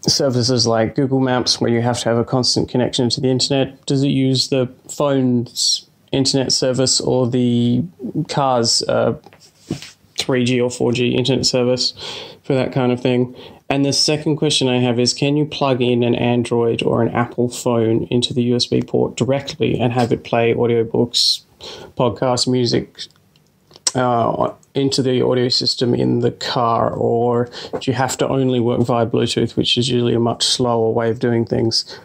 services like Google Maps where you have to have a constant connection to the internet? Does it use the phone's internet service or the car's 3G or 4G internet service for that kind of thing? And the second question I have is, can you plug in an Android or an Apple phone into the USB port directly and have it play audiobooks, podcasts, music into the audio system in the car? Or do you have to only work via Bluetooth, which is usually a much slower way of doing things?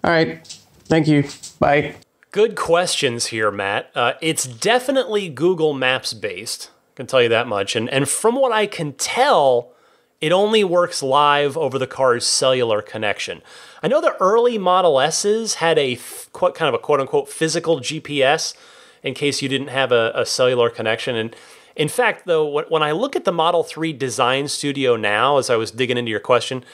All right. Thank you. Bye. Good questions here, Matt. It's definitely Google Maps based. I can tell you that much. And from what I can tell, it only works live over the car's cellular connection. I know the early Model S's had a kind of a quote-unquote physical GPS in case you didn't have a cellular connection. And in fact, though, when I look at the Model 3 Design Studio now, as I was digging into your question,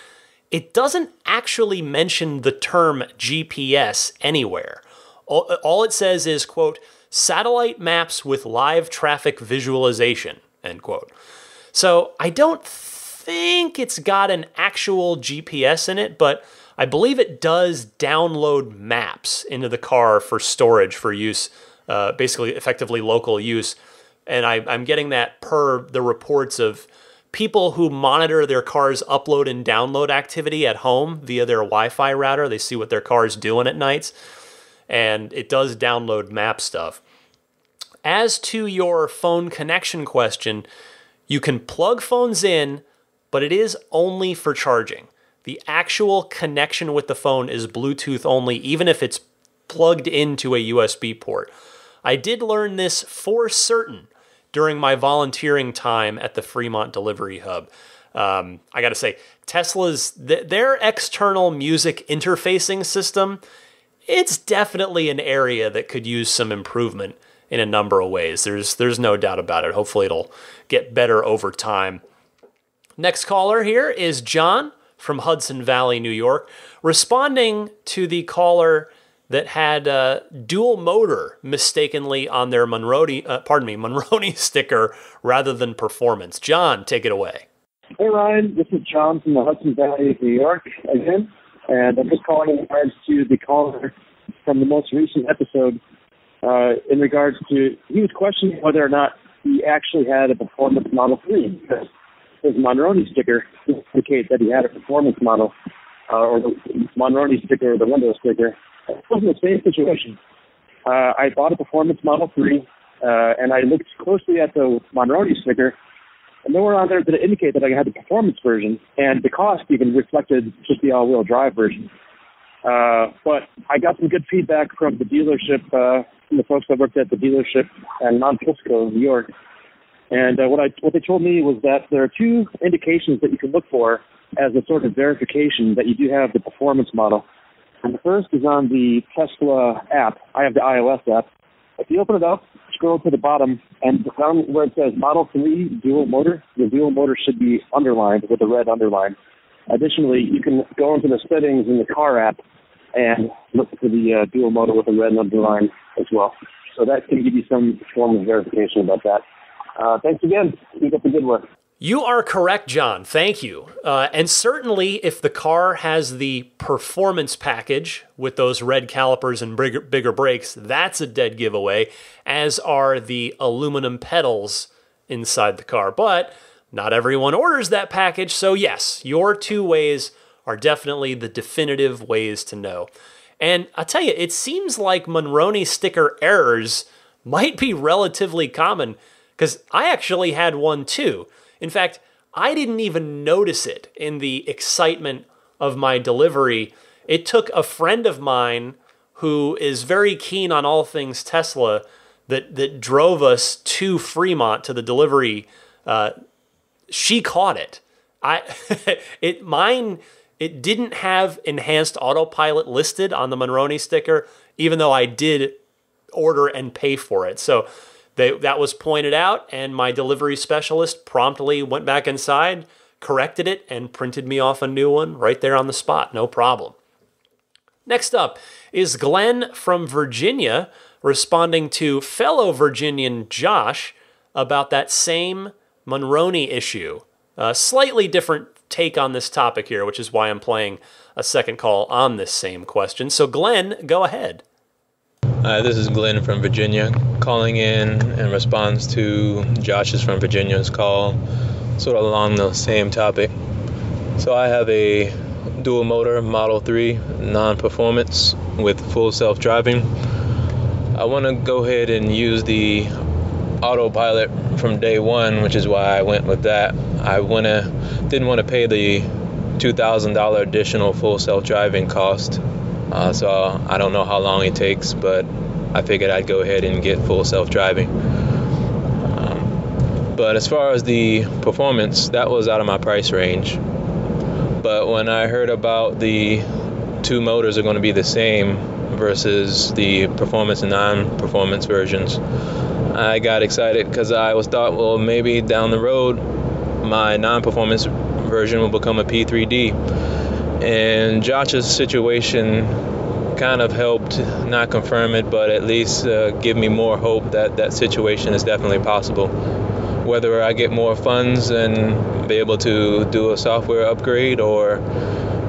it doesn't actually mention the term GPS anywhere. All it says is, quote, satellite maps with live traffic visualization, end quote. So I don't think it's got an actual GPS in it, but I believe it does download maps into the car for storage for use, basically effectively local use. And I'm getting that per the reports of people who monitor their car's upload and download activity at home via their Wi-Fi router. They see what their car's doing at nights, and it does download map stuff. As to your phone connection question, you can plug phones in, but it is only for charging. The actual connection with the phone is Bluetooth only, even if it's plugged into a USB port. I did learn this for certain during my volunteering time at the Fremont Delivery Hub. I got to say, Tesla's, their external music interfacing system, it's definitely an area that could use some improvement in a number of ways. There's no doubt about it. Hopefully it'll get better over time. Next caller here is John from Hudson Valley, New York, responding to the caller that had dual motor mistakenly on their Munro Nice sticker rather than performance. John, take it away. Hey Ryan, this is John from the Hudson Valley of New York again, and I'm just calling in regards to the caller from the most recent episode in regards to, he was questioning whether or not he actually had a performance Model 3, because his Munro Nice sticker indicates that he had a performance model, or the Munro Nice sticker, or the window sticker. It wasn't the same situation. I bought a performance Model 3, and I looked closely at the Munro Nice sticker, and nowhere on there did it indicate that I had the performance version, and the cost even reflected just the all-wheel drive version. But I got some good feedback from the dealership, from the folks that worked at the dealership in Mount Kisco, New York. And what they told me was that there are two indications that you can look for as a sort of verification that you do have the performance model. And the first is on the Tesla app. I have the iOS app. If you open it up, scroll to the bottom, and down where it says Model 3 dual motor, the dual motor should be underlined with a red underline. Additionally, you can go into the settings in the car app and look for the dual motor with a red underline as well. So that can give you some form of verification about that. Thanks again. Keep up the good work. You are correct, John. Thank you. And certainly, if the car has the performance package with those red calipers and bigger brakes, that's a dead giveaway, as are the aluminum pedals inside the car. But not everyone orders that package, so yes, your two ways are definitely the definitive ways to know. And I'll tell you, it seems like Munro Nice sticker errors might be relatively common, because I actually had one too. In fact, I didn't even notice it in the excitement of my delivery. It took a friend of mine who is very keen on all things Tesla that drove us to Fremont to the delivery. She caught it. Mine it didn't have enhanced autopilot listed on the Munro Nice sticker, even though I did order and pay for it. So that was pointed out, and my delivery specialist promptly went back inside, corrected it, and printed me off a new one right there on the spot. No problem. Next up is Glenn from Virginia responding to fellow Virginian Josh about that same Munro Nice issue. A slightly different take on this topic here, which is why I'm playing a second call on this same question. So Glenn, go ahead. Hi, this is Glenn from Virginia, calling in response to Josh's from Virginia's call, sort of along the same topic. So I have a dual motor Model 3 non-performance with full self-driving. I want to go ahead and use the Autopilot from day one, which is why I went with that. I didn't want to pay the $2,000 additional full self-driving cost. So I don't know how long it takes, but I figured I'd go ahead and get full self-driving. But as far as the performance, that was out of my price range. But when I heard about the two motors are going to be the same versus the performance and non-performance versions, I got excited because I thought, well, maybe down the road my non-performance version will become a P3D. And Josh's situation kind of helped not confirm it, but at least give me more hope that that situation is definitely possible. Whether I get more funds and be able to do a software upgrade, or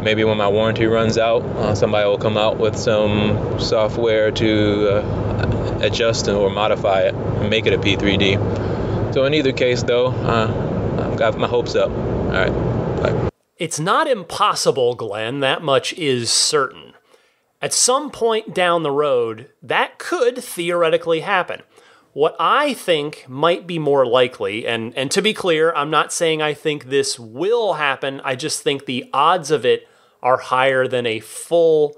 maybe when my warranty runs out, somebody will come out with some software to adjust or modify it and make it a P3D. So in either case, though, I've got my hopes up. All right, bye. It's not impossible, Glenn. That much is certain. At some point down the road, that could theoretically happen. What I think might be more likely, and to be clear, I'm not saying I think this will happen, I just think the odds of it are higher than a full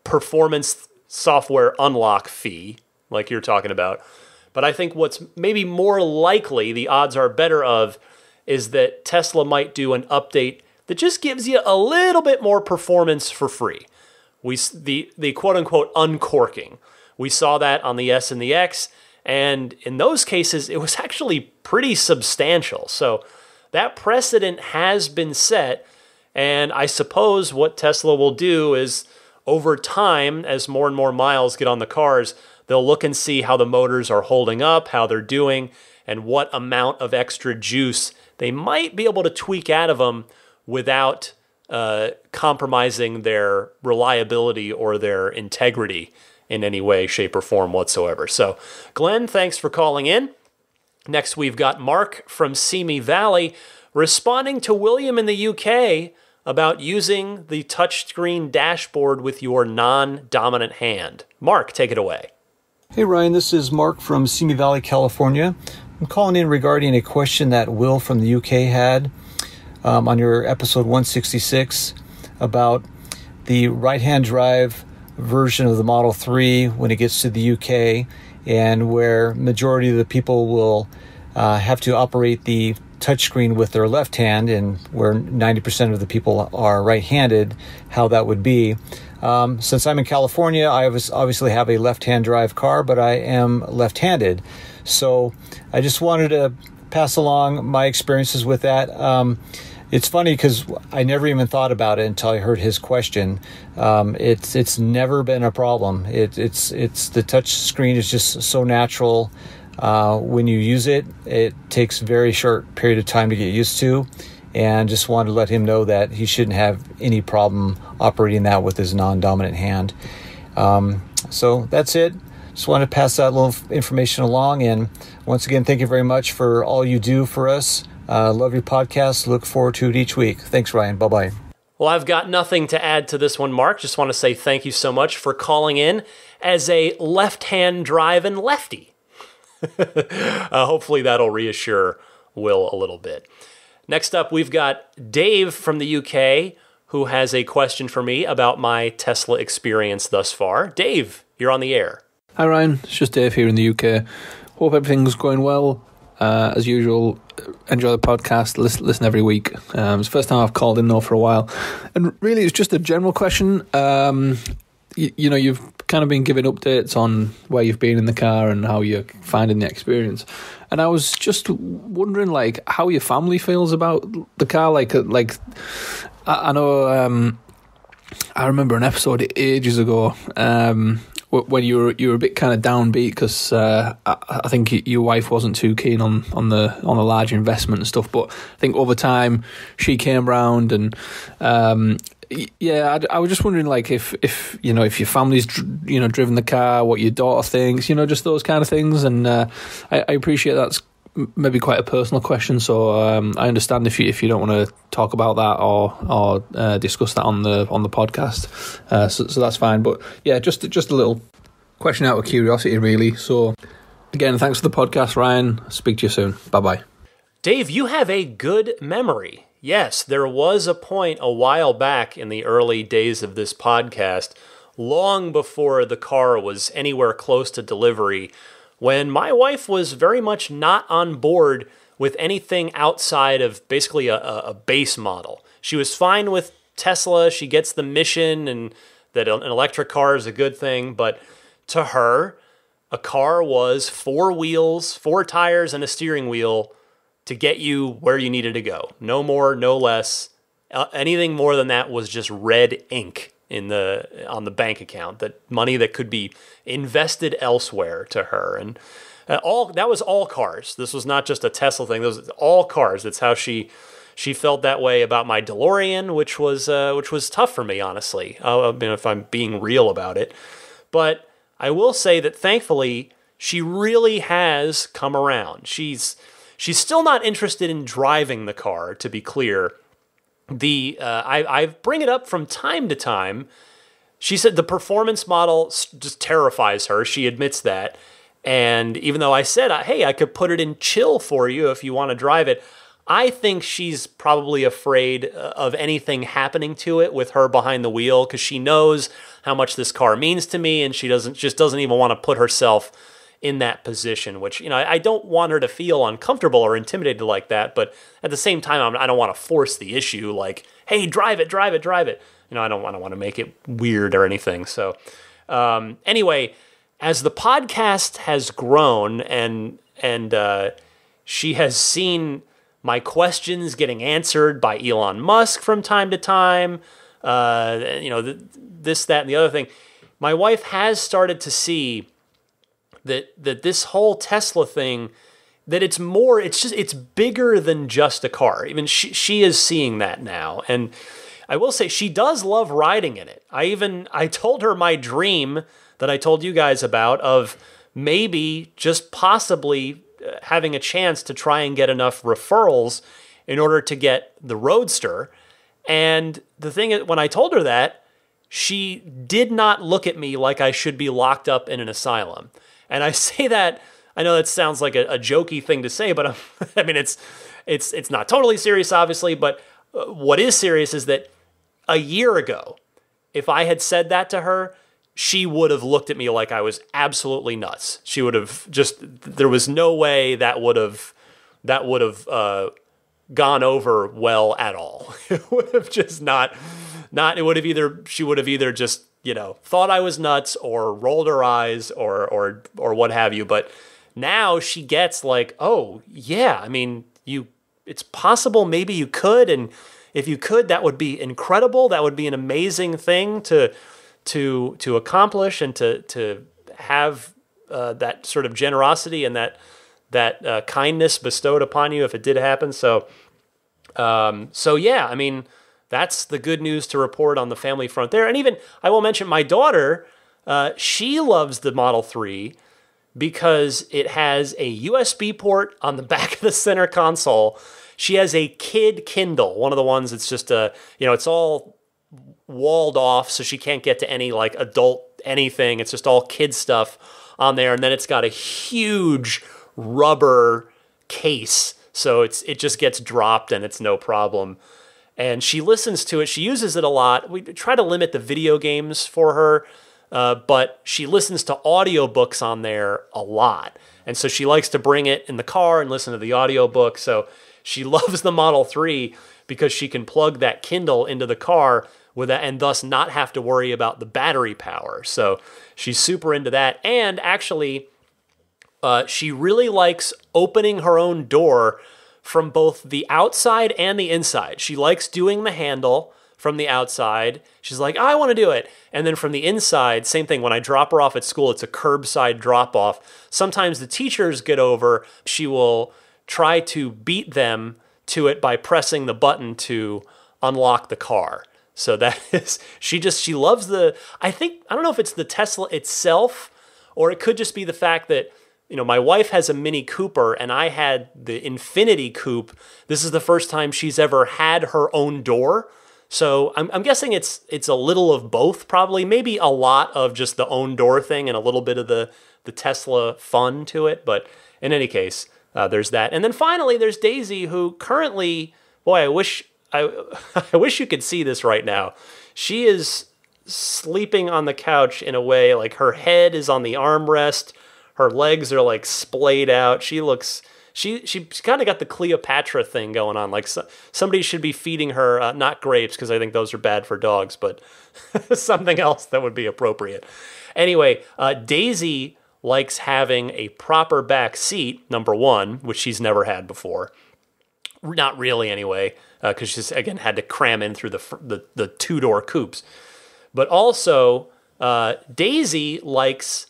performance software unlock fee, like you're talking about. But I think what's maybe more likely, the odds are better of, is that Tesla might do an update that just gives you a little bit more performance for free. The quote-unquote uncorking. We saw that on the S and the X, and in those cases, it was actually pretty substantial. So that precedent has been set, and I suppose what Tesla will do is, over time, as more and more miles get on the cars, they'll look and see how the motors are holding up, how they're doing, and what amount of extra juice they might be able to tweak out of them without compromising their reliability or their integrity in any way, shape, or form whatsoever. So, Glenn, thanks for calling in. Next, we've got Mark from Simi Valley responding to William in the UK about using the touchscreen dashboard with your non-dominant hand. Mark, take it away. Hey, Ryan, this is Mark from Simi Valley, California. I'm calling in regarding a question that Will from the UK had on your episode 166 about the right-hand drive version of the Model 3 when it gets to the UK, and where majority of the people will have to operate the touchscreen with their left hand, and where 90% of the people are right-handed, how that would be. Since I'm in California, I obviously have a left-hand drive car, but I am left-handed. So I just wanted to pass along my experiences with that. It's funny because I never even thought about it until I heard his question. It's never been a problem. It's the touch screen is just so natural. When you use it, it takes a very short period of time to get used to, and just wanted to let him know that he shouldn't have any problem operating that with his non-dominant hand. So that's it. Just wanted to pass that little information along, and once again, thank you very much for all you do for us. Love your podcast. Look forward to it each week. Thanks, Ryan. Bye-bye. Well, I've got nothing to add to this one, Mark. Just want to say thank you so much for calling in as a left-hand driving lefty. Hopefully that'll reassure Will a little bit. Next up, we've got Dave from the UK, who has a question for me about my Tesla experience thus far. Dave, you're on the air. Hi, Ryan. It's just Dave here in the UK. Hope everything's going well. As usual, enjoy the podcast. Listen every week. It's the first time I've called in though for a while, and really it's just a general question. You know, you've kind of been giving updates on where you've been in the car and how you're finding the experience. And I was just wondering, like, how your family feels about the car. Like I know. I remember an episode ages ago when you were a bit kind of downbeat because I think your wife wasn't too keen on the large investment and stuff. But I think over time she came round, and I was just wondering, like, if you know, if your family's driven the car, what your daughter thinks, just those kind of things. And I appreciate that's maybe quite a personal question, so I understand if you don't want to talk about that or discuss that on the podcast, so that's fine. But yeah, just a little question out of curiosity, really. So again, thanks for the podcast, Ryan. Speak to you soon. Bye bye. Dave, you have a good memory. Yes, there was a point a while back in the early days of this podcast, long before the car was anywhere close to delivery, when my wife was very much not on board with anything outside of basically a base model. She was fine with Tesla. She gets the mission and that an electric car is a good thing. But to her, a car was 4 wheels, 4 tires, and a steering wheel to get you where you needed to go. No more, no less. Anything more than that was just red ink on the bank account, that money that could be invested elsewhere to her. And that was all cars. This was not just a Tesla thing. Those all cars. That's how she felt that way about my DeLorean, which was tough for me, honestly. I mean, if I'm being real about it. But I will say that thankfully she really has come around. She's still not interested in driving the car, to be clear. I bring it up from time to time. She said the performance model just terrifies her. She admits that. And even though I said, hey, I could put it in chill for you if you want to drive it, I think she's probably afraid of anything happening to it with her behind the wheel, because she knows how much this car means to me, and she doesn't even want to put herself in that position, which, I don't want her to feel uncomfortable or intimidated like that, but at the same time, I don't want to force the issue, like, hey, drive it. I don't want to make it weird or anything. So anyway, as the podcast has grown and she has seen my questions getting answered by Elon Musk from time to time, this, that, and the other thing, my wife has started to see that this whole Tesla thing, that it's bigger than just a car. Even she is seeing that now. And I will say she does love riding in it. I told her my dream that I told you guys about, of maybe just possibly having a chance to try and get enough referrals in order to get the Roadster. And the thing is, when I told her that, she did not look at me like I should be locked up in an asylum. And I say that, I know that sounds like a jokey thing to say, but I mean, it's not totally serious, obviously, but what is serious is that a year ago, if I had said that to her, she would have looked at me like I was absolutely nuts. She would have there was no way that would have gone over well at all. It would have just she would have either just, thought I was nuts or rolled her eyes or what have you. But now she gets like, oh yeah, I mean, it's possible maybe you could, and if you could, that would be incredible. That would be an amazing thing to accomplish, and to have that sort of generosity and that kindness bestowed upon you if it did happen. So yeah, I mean, that's the good news to report on the family front there. And even, I will mention, my daughter, she loves the Model 3 because it has a USB port on the back of the center console. She has a kid Kindle, one of the ones that's just it's all walled off, so she can't get to any like adult anything. It's just all kid stuff on there. And then it's got a huge rubber case, so it just gets dropped and it's no problem. And she listens to it. She uses it a lot. We try to limit the video games for her, but she listens to audiobooks on there a lot. And so she likes to bring it in the car and listen to the audiobook. So she loves the Model 3 because she can plug that Kindle into the car with that and thus not have to worry about the battery power. So she's super into that. And actually, she really likes opening her own door from both the outside and the inside. She likes doing the handle from the outside. She's like, I want to do it. And then from the inside, same thing. When I drop her off at school, it's a curbside drop off. Sometimes the teachers get over. She will try to beat them to it by pressing the button to unlock the car. So that is, she loves I don't know if it's the Tesla itself, or it could just be the fact that, my wife has a Mini Cooper and I had the Infinity Coupe. This is the first time she's ever had her own door. So I'm guessing it's a little of both, probably. Maybe a lot of just the own door thing and a little bit of the Tesla fun to it. But in any case, there's that. And then finally, there's Daisy, who currently, boy, I wish you could see this right now. She is sleeping on the couch in a way like her head is on the armrest. Her legs are like splayed out. She's kind of got the Cleopatra thing going on. Like somebody should be feeding her, not grapes, because I think those are bad for dogs, but something else that would be appropriate. Anyway, Daisy likes having a proper back seat, number one, which she's never had before. Not really anyway, because she's, again, had to cram in through the two-door coupes. But also, Daisy likes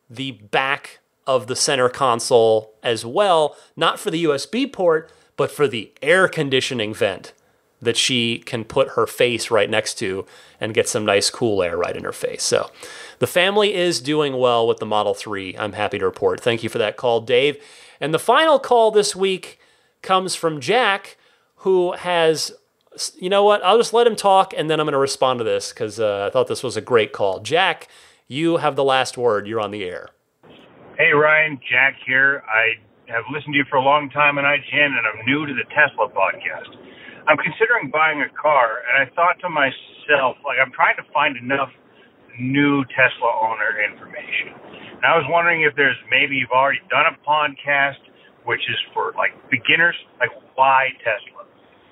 the back of the center console as well, not for the USB port, but for the air conditioning vent that she can put her face right next to and get some nice cool air right in her face. So the family is doing well with the Model 3, I'm happy to report. Thank you for that call, Dave. And the final call this week comes from Jack, who has, you know what, I'll just let him talk and then I'm going to respond to this because I thought this was a great call. Jack, you have the last word. You're on the air. Hey, Ryan, Jack here. I have listened to you for a long time on IGN, and I'm new to the Tesla podcast. I'm considering buying a car, and I thought to myself, I'm trying to find enough new Tesla owner information. And I was wondering if maybe you've already done a podcast, which is for, beginners, why Tesla?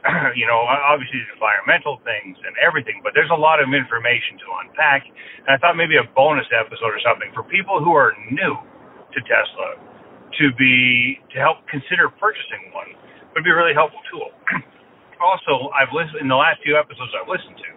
Obviously the environmental things and everything, but there's a lot of information to unpack. And I thought maybe a bonus episode or something for people who are new to Tesla to help consider purchasing one would be a really helpful tool. Also, I've listened in the last few episodes I've listened to,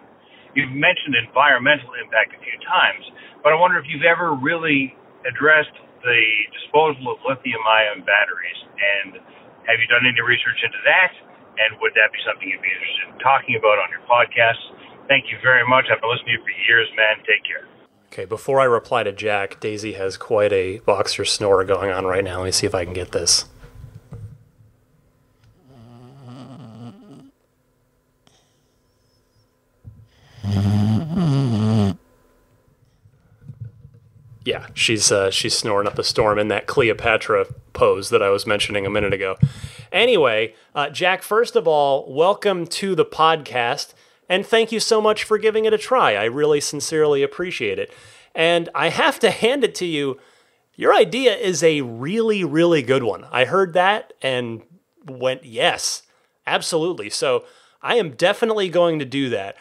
you've mentioned environmental impact a few times, but I wonder if you've ever really addressed the disposal of lithium-ion batteries, and have you done any research into that? And would that be something you'd be interested in talking about on your podcast? Thank you very much. I've been listening to you for years, man. Take care. Okay, before I reply to Jack, Daisy has quite a boxer snore going on right now. Let me see if I can get this. Yeah, she's snoring up a storm in that Cleopatra pose that I was mentioning a minute ago. Anyway, Jack, first of all, welcome to the podcast, and thank you so much for giving it a try. I really sincerely appreciate it. And I have to hand it to you, your idea is a really, really good one. I heard that and went, yes, absolutely. So I am definitely going to do that.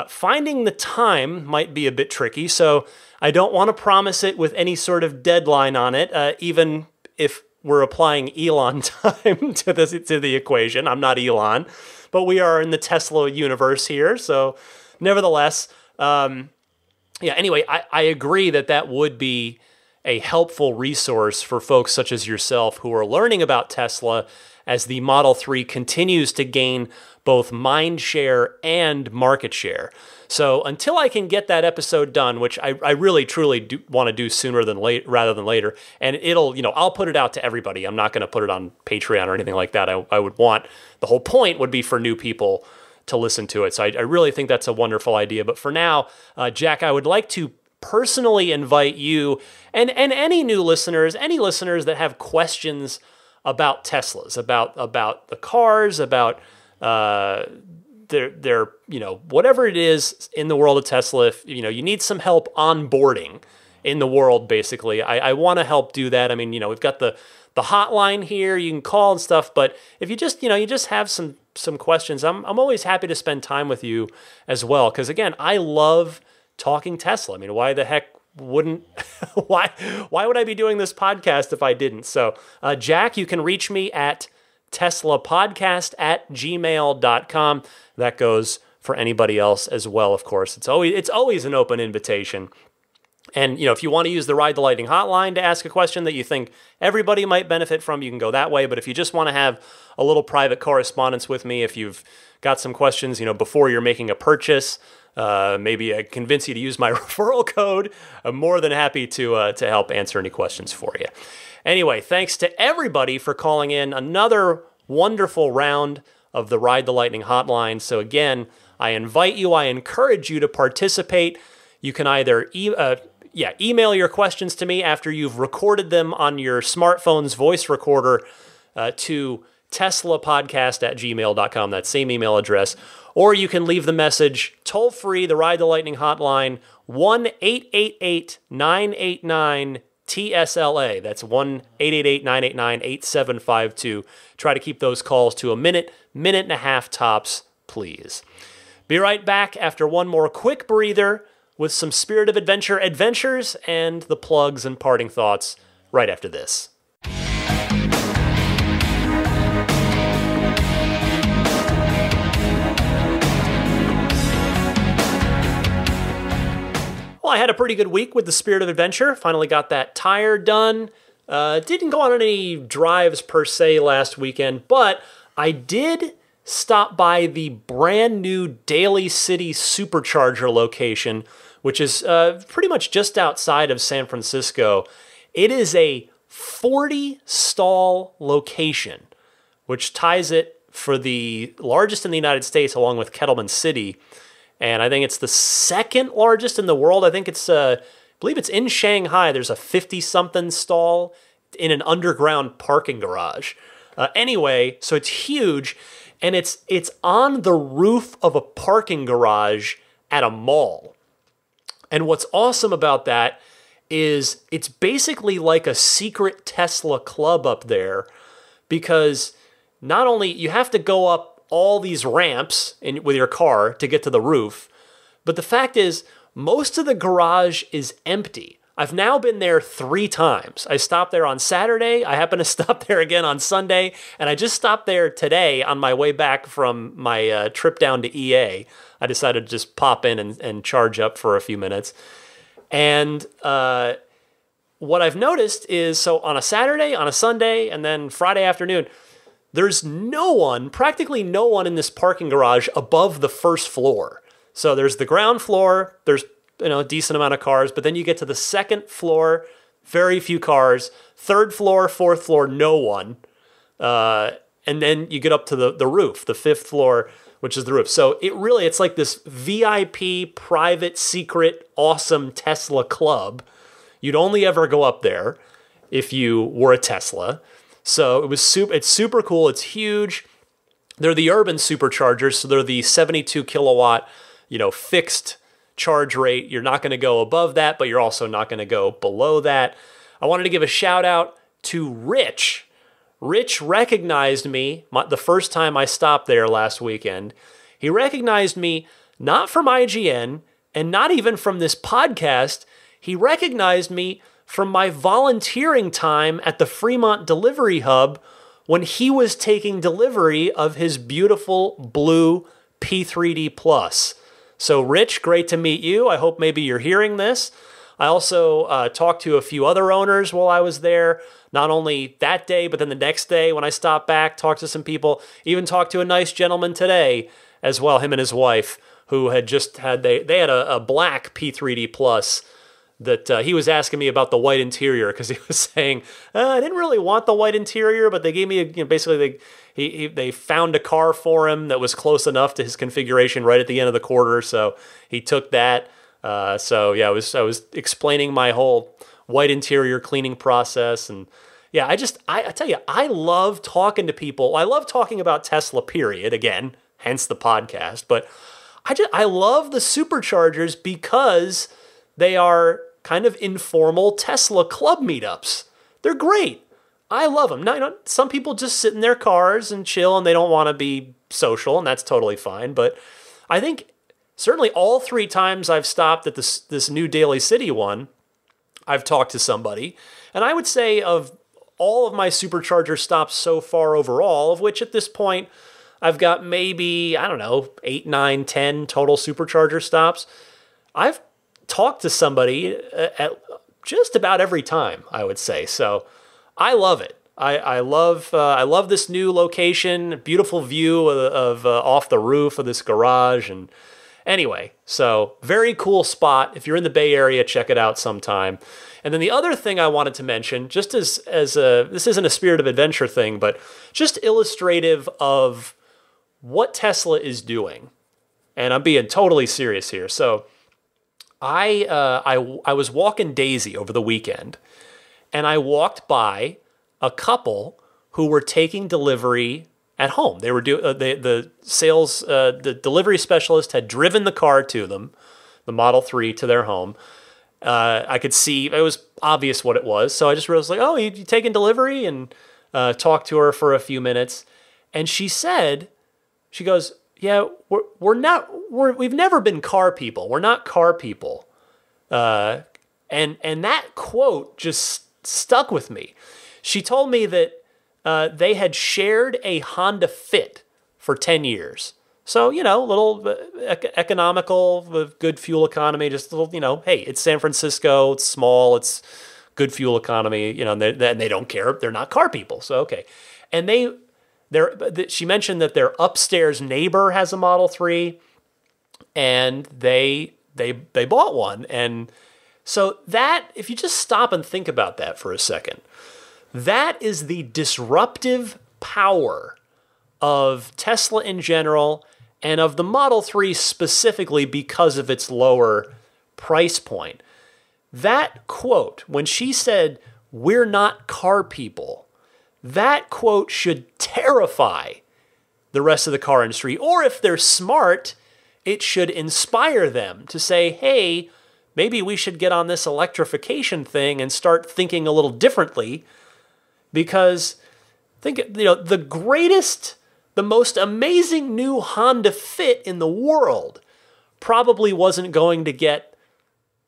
Finding the time might be a bit tricky, so I don't want to promise it with any sort of deadline on it, even if we're applying Elon time to the equation. I'm not Elon, but we are in the Tesla universe here, so nevertheless, anyway, I agree that would be a helpful resource for folks such as yourself who are learning about Tesla as the Model 3 continues to gain both mind share and market share. So until I can get that episode done, which I really truly do want to do sooner than rather than later, and I'll put it out to everybody. I'm not going to put it on Patreon or anything like that. I would want, the whole point would be for new people to listen to it. So I really think that's a wonderful idea. But for now, Jack, I would like to personally invite you and any new listeners, any listeners that have questions about Teslas, about the cars, about their whatever it is in the world of Tesla. If you need some help onboarding in the world, basically. I want to help do that. I mean, we've got the hotline here, you can call and stuff, but if you just, you just have some questions, I'm always happy to spend time with you as well. Because again, I love talking Tesla. I mean, why the heck wouldn't, why would I be doing this podcast if I didn't? So, Jack, you can reach me at teslapodcast@gmail.com. That goes for anybody else as well, of course. It's always an open invitation. And, if you want to use the Ride the Lightning hotline to ask a question that you think everybody might benefit from, you can go that way. But if you just want to have a little private correspondence with me, if you've got some questions, before you're making a purchase, maybe I convince you to use my referral code, I'm more than happy to help answer any questions for you. Anyway, thanks to everybody for calling in another wonderful round of the Ride the Lightning hotline. So again, I encourage you to participate. You can either email your questions to me after you've recorded them on your smartphone's voice recorder to teslapodcast@gmail.com, that same email address. Or you can leave the message toll-free, the Ride the Lightning hotline, 1-888-989-TSLA. That's 1-888-989-8752. Try to keep those calls to a minute and a half tops, please. Be right back after one more quick breather with some Spirit of Adventure adventures and the plugs and parting thoughts right after this. Well, I had a pretty good week with the Spirit of Adventure. Finally got that tire done. Didn't go on any drives per se last weekend, but I did stop by the brand new Daly City Supercharger location, which is pretty much just outside of San Francisco. It is a 40-stall location, which ties it for the largest in the United States, along with Kettleman City. And I think it's the second largest in the world. I think I believe it's in Shanghai. There's a 50-something stall in an underground parking garage. Anyway, so it's huge, and it's on the roof of a parking garage at a mall. And what's awesome about that is it's basically like a secret Tesla club up there, because not only you have to go up all these ramps with your car to get to the roof, but the fact is most of the garage is empty. I've now been there 3 times. I stopped there on Saturday, I happened to stop there again on Sunday, and I just stopped there today on my way back from my trip down to EA. I decided to just pop in and charge up for a few minutes. And what I've noticed is, so on a Saturday, on a Sunday, and then Friday afternoon, there's practically no one in this parking garage above the first floor. So there's the ground floor, there's a decent amount of cars, but then you get to the second floor, very few cars, third floor, fourth floor, no one. And then you get up to the roof, the 5th floor, which is the roof. So it's like this VIP, private, secret, awesome Tesla club. You'd only ever go up there if you were a Tesla. So it's super cool. It's huge. They're the urban superchargers, so they're the 72 kilowatt, fixed charge rate. You're not going to go above that, but you're also not going to go below that. I wanted to give a shout out to Rich. Rich recognized me the first time I stopped there last weekend. He recognized me not from IGN and not even from this podcast. He recognized me from my volunteering time at the Fremont Delivery Hub when he was taking delivery of his beautiful blue P3D Plus. So Rich, great to meet you. I hope maybe you're hearing this. I also talked to a few other owners while I was there, not only that day, but then the next day when I stopped back, talked to some people, even talked to a nice gentleman today as well, him and his wife, who had they had a black P3D Plus that he was asking me about the white interior, because he was saying, I didn't really want the white interior, but they gave me, basically they found a car for him that was close enough to his configuration right at the end of the quarter, so he took that. I was explaining my whole white interior cleaning process, and yeah, I tell you, I love talking to people. I love talking about Tesla, period, again, hence the podcast, but I love the superchargers because they are kind of informal Tesla club meetups. They're great. I love them. Now, some people just sit in their cars and chill and they don't want to be social, and that's totally fine. But I think certainly all 3 times I've stopped at this new Daly City one, I've talked to somebody. And I would say of all of my supercharger stops so far overall, of which at this point I've got maybe, 8, 9, 10 total supercharger stops, I've talked to somebody at just about every time, I would say. So I love it. I love this new location, beautiful view of off the roof of this garage. And anyway, so very cool spot. If you're in the Bay Area, check it out sometime. And then the other thing I wanted to mention, just as this isn't a spirit of adventure thing, but just illustrative of what Tesla is doing. And I'm being totally serious here. So I was walking Daisy over the weekend, and I walked by a couple who were taking delivery at home. They were the delivery specialist had driven the car to them, the Model 3 to their home. I could see, it was obvious what it was. So I just was like, oh, you taking delivery? And talked to her for a few minutes. And she goes, yeah, we've never been car people. We're not car people. And that quote just stuck with me. She told me that they had shared a Honda Fit for 10 years. So, a little economical, with good fuel economy, just a little, hey, it's San Francisco, it's small, it's good fuel economy, and they don't care. They're not car people. So, okay. And she mentioned that their upstairs neighbor has a Model 3, and they bought one. And so that, if you just stop and think about that for a second, that is the disruptive power of Tesla in general and of the Model 3 specifically because of its lower price point. That quote, when she said, "We're not car people," that quote should terrify the rest of the car industry. Or if they're smart, it should inspire them to say, hey, maybe we should get on this electrification thing and start thinking a little differently. Because the greatest, the most amazing new Honda Fit in the world probably wasn't going to get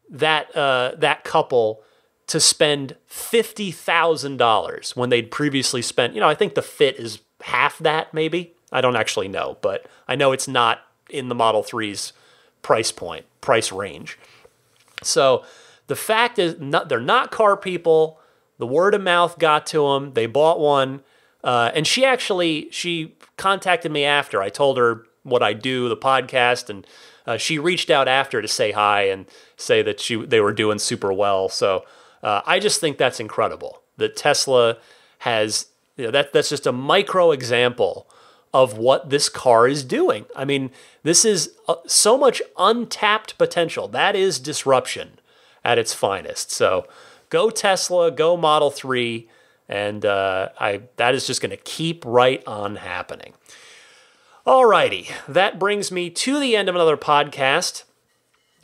that couple to spend $50,000 when they'd previously spent, I think the Fit is half that maybe. I don't actually know, but I know it's not in the Model 3's price range. So the fact is, they're not car people. The word of mouth got to them. They bought one. And she contacted me after. I told her what I do, the podcast, and she reached out after to say hi and say that they were doing super well. So I just think that's incredible that Tesla has, that's just a micro example of what this car is doing. I mean, this is so much untapped potential. That is disruption at its finest. So go Tesla, go Model 3, and that is just going to keep right on happening. Alrighty, that brings me to the end of another podcast.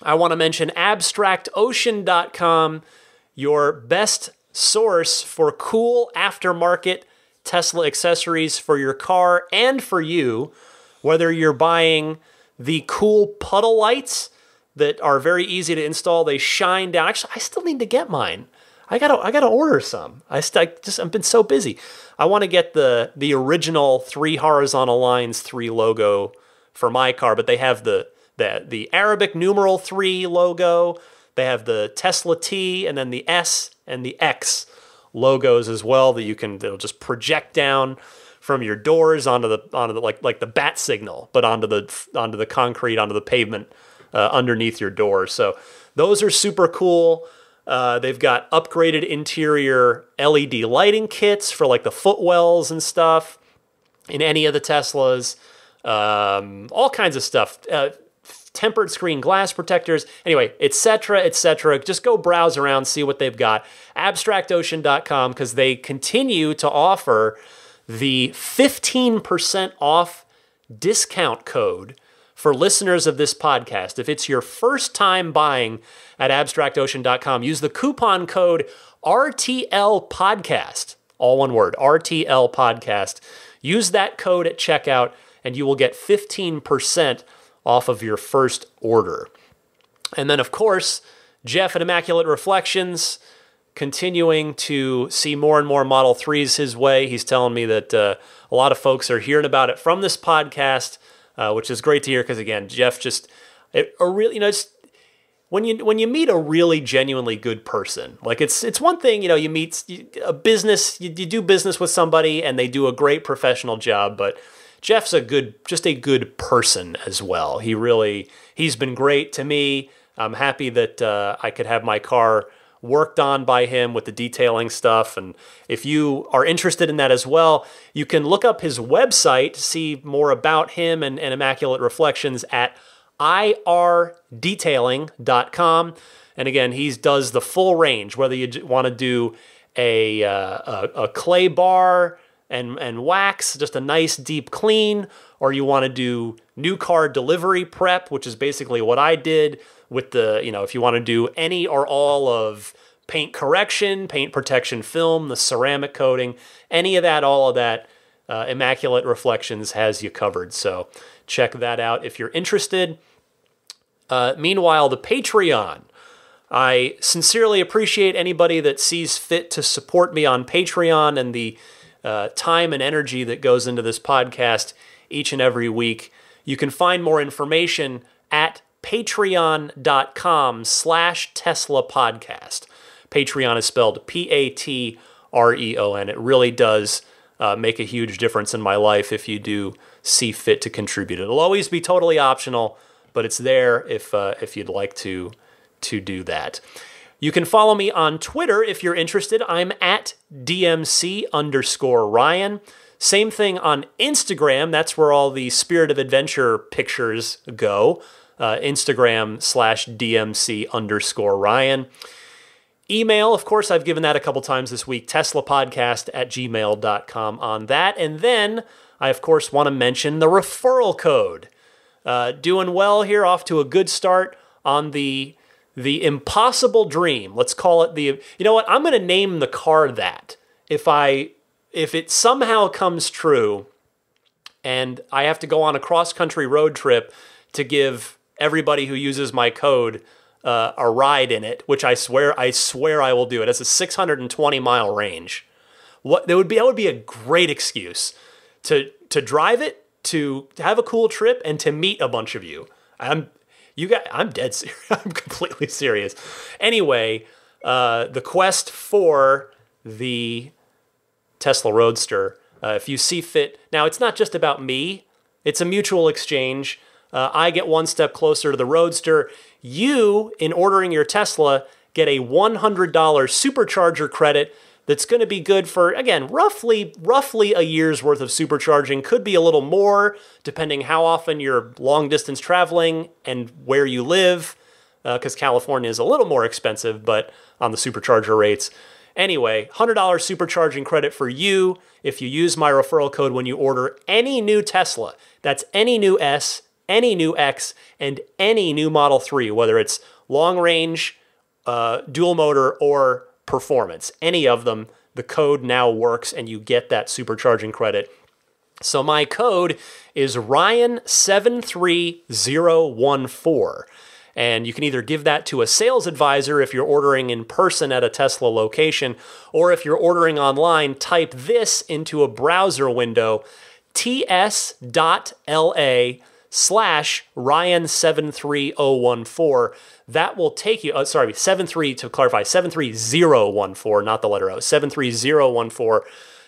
I want to mention abstractocean.com, your best source for cool aftermarket Tesla accessories for your car and for you, whether you're buying the cool puddle lights that are very easy to install. They shine down. Actually, I still need to get mine. I gotta order some. I've been so busy. I want to get the original 3 horizontal lines 3 logo for my car, but they have the Arabic numeral 3 logo. They have the Tesla T and then the S and the X logos as well that'll just project down from your doors onto the like the bat signal, but onto the concrete, onto the pavement underneath your door. So those are super cool. They've got upgraded interior LED lighting kits for like the footwells and stuff in any of the Teslas. All kinds of stuff. Tempered screen glass protectors. Anyway, etc., etc. Just go browse around, see what they've got. Abstractocean.com, because they continue to offer the 15% off discount code for listeners of this podcast, if it's your first time buying at abstractocean.com, use the coupon code RTL Podcast, all one word, RTL Podcast. Use that code at checkout, and you will get 15% off of your first order. And then, of course, Jeff at Immaculate Reflections, continuing to see more and more Model 3s his way. He's telling me that a lot of folks are hearing about it from this podcast, which is great to hear because, again, Jeff just, it's, when you meet a really genuinely good person, like it's one thing, you meet a business, you do business with somebody and they do a great professional job, but Jeff's just a good person as well. He's been great to me. I'm happy that I could have my car worked on by him with the detailing stuff. And if you are interested in that as well, you can look up his website to see more about him and Immaculate Reflections at irdetailing.com. And again, he does the full range, whether you want to do a clay bar and wax, just a nice deep clean, or you want to do new car delivery prep, which is basically what I did with the, if you want to do any or all of paint correction, paint protection film, the ceramic coating, any of that, all of that, Immaculate Reflections has you covered. So check that out if you're interested. Meanwhile, the Patreon. I sincerely appreciate anybody that sees fit to support me on Patreon and the time and energy that goes into this podcast each and every week. You can find more information at patreon.com/Tesla podcast. Patreon is spelled Patreon. It really does make a huge difference in my life if you do see fit to contribute. It'll always be totally optional, but it's there if you'd like to do that. You can follow me on Twitter if you're interested. I'm at DMC_Ryan. Same thing on Instagram. That's where all the Spirit of Adventure pictures go. Instagram/DMC_Ryan. Email, of course, I've given that a couple times this week, teslapodcast@gmail.com on that. And then I, of course, want to mention the referral code. Doing well here, off to a good start on the impossible dream. Let's call it you know what? I'm going to name the car that. If it somehow comes true and I have to go on a cross-country road trip to give everybody who uses my code a ride in it, which I swear I will do it. It's a 620-mile range. That would be a great excuse to drive it, to have a cool trip, and to meet a bunch of you. I'm dead serious. I'm completely serious. Anyway, the quest for the Tesla Roadster, if you see fit. Now, it's not just about me. It's a mutual exchange. I get one step closer to the Roadster. You, in ordering your Tesla, get a $100 supercharger credit that's going to be good for, again, roughly a year's worth of supercharging. Could be a little more, depending how often you're long-distance traveling and where you live, because California is a little more expensive, but on the supercharger rates. Anyway, $100 supercharging credit for you if you use my referral code when you order any new Tesla. That's any new S, any new X, and any new Model 3, whether it's long range, dual motor, or performance. Any of them, the code now works and you get that supercharging credit. So my code is Ryan73014. And you can either give that to a sales advisor if you're ordering in person at a Tesla location, or if you're ordering online, type this into a browser window, ts.la/Ryan73014. That will take you, 73 to clarify, 73014, not the letter O, 73014.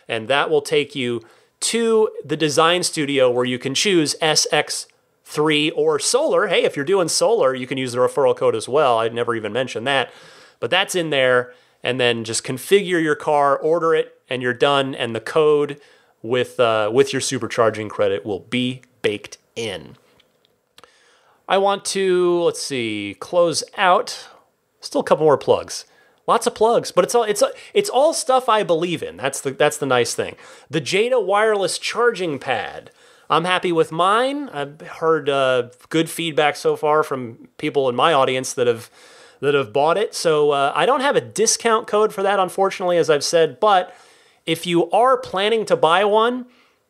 And that will take you to the design studio where you can choose SX3 or solar. Hey, if you're doing solar, you can use the referral code as well. I'd never even mentioned that. But that's in there. And then just configure your car, order it, and you're done. And the code with your supercharging credit will be baked in. I want to, close out. Still a couple more plugs. Lots of plugs, but it's all stuff I believe in. That's the nice thing. The Jada wireless charging pad. I'm happy with mine. I've heard good feedback so far from people in my audience that have bought it. So I don't have a discount code for that, unfortunately, as I've said. But if you are planning to buy one,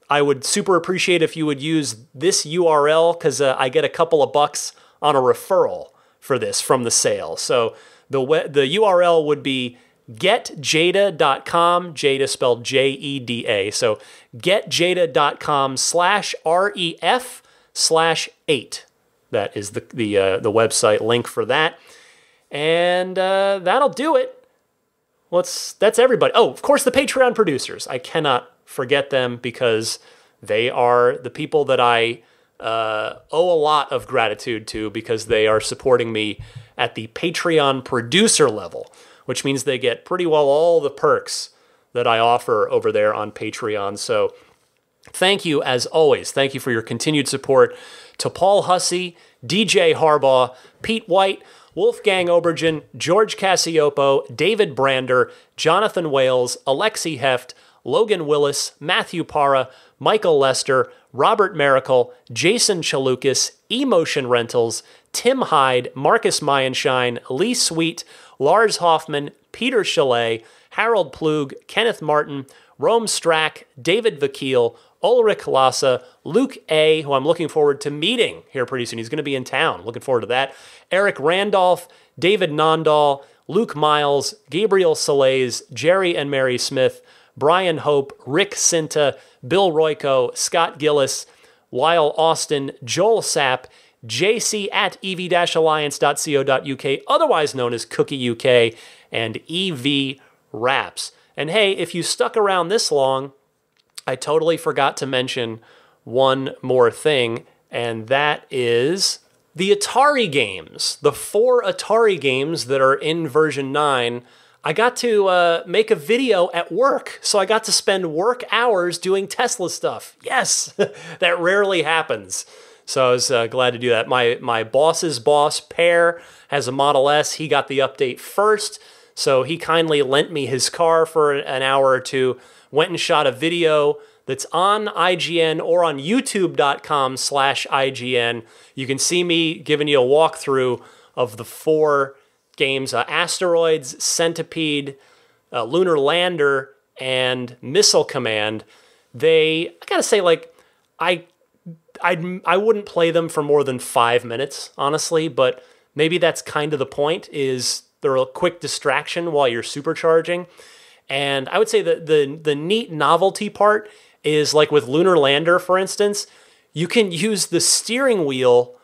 I would super appreciate if you would use this URL, because I get a couple of bucks on a referral for this from the sale. So the URL would be getjada.com, Jada spelled Jeda. So getjada.com/ref/8. That is the website link for that. And that'll do it. That's everybody. Oh, of course, the Patreon producers. I cannot forget them, because they are the people that I owe a lot of gratitude to, because they are supporting me at the Patreon producer level, which means they get pretty well all the perks that I offer over there on Patreon. So thank you, as always. Thank you for your continued support to Paul Hussey, DJ Harbaugh, Pete White, Wolfgang Obergen, George Cassiopo, David Brander, Jonathan Wales, Alexi Heft, Logan Willis, Matthew Parra, Michael Lester, Robert Miracle, Jason Chalukas, Emotion Rentals, Tim Hyde, Marcus Mayenshine, Lee Sweet, Lars Hoffman, Peter Chalet, Harold Plug, Kenneth Martin, Rome Strack, David Vakil, Ulrich Lassa, Luke A., who I'm looking forward to meeting here pretty soon. He's going to be in town. Looking forward to that. Eric Randolph, David Nondahl, Luke Miles, Gabriel Salays, Jerry and Mary Smith, Brian Hope, Rick Cinta, Bill Royko, Scott Gillis, Lyle Austin, Joel Sapp, JC at ev-alliance.co.uk, otherwise known as Cookie UK, and EV Raps. And hey, if you stuck around this long, I totally forgot to mention one more thing, and that is the Atari games. The 4 Atari games that are in version 9. I got to make a video at work, so I got to spend work hours doing Tesla stuff. Yes, that rarely happens. So I was glad to do that. My boss's boss, Pear, has a Model S. He got the update first, so he kindly lent me his car for an hour or two, went and shot a video that's on IGN or on youtube.com/IGN. You can see me giving you a walkthrough of the 4 games, Asteroids, Centipede, Lunar Lander, and Missile Command. I gotta say, I wouldn't play them for more than 5 minutes, honestly, but maybe that's kind of the point, is they're a quick distraction while you're supercharging. And I would say that the neat novelty part is, like with Lunar Lander, for instance, you can use the steering wheel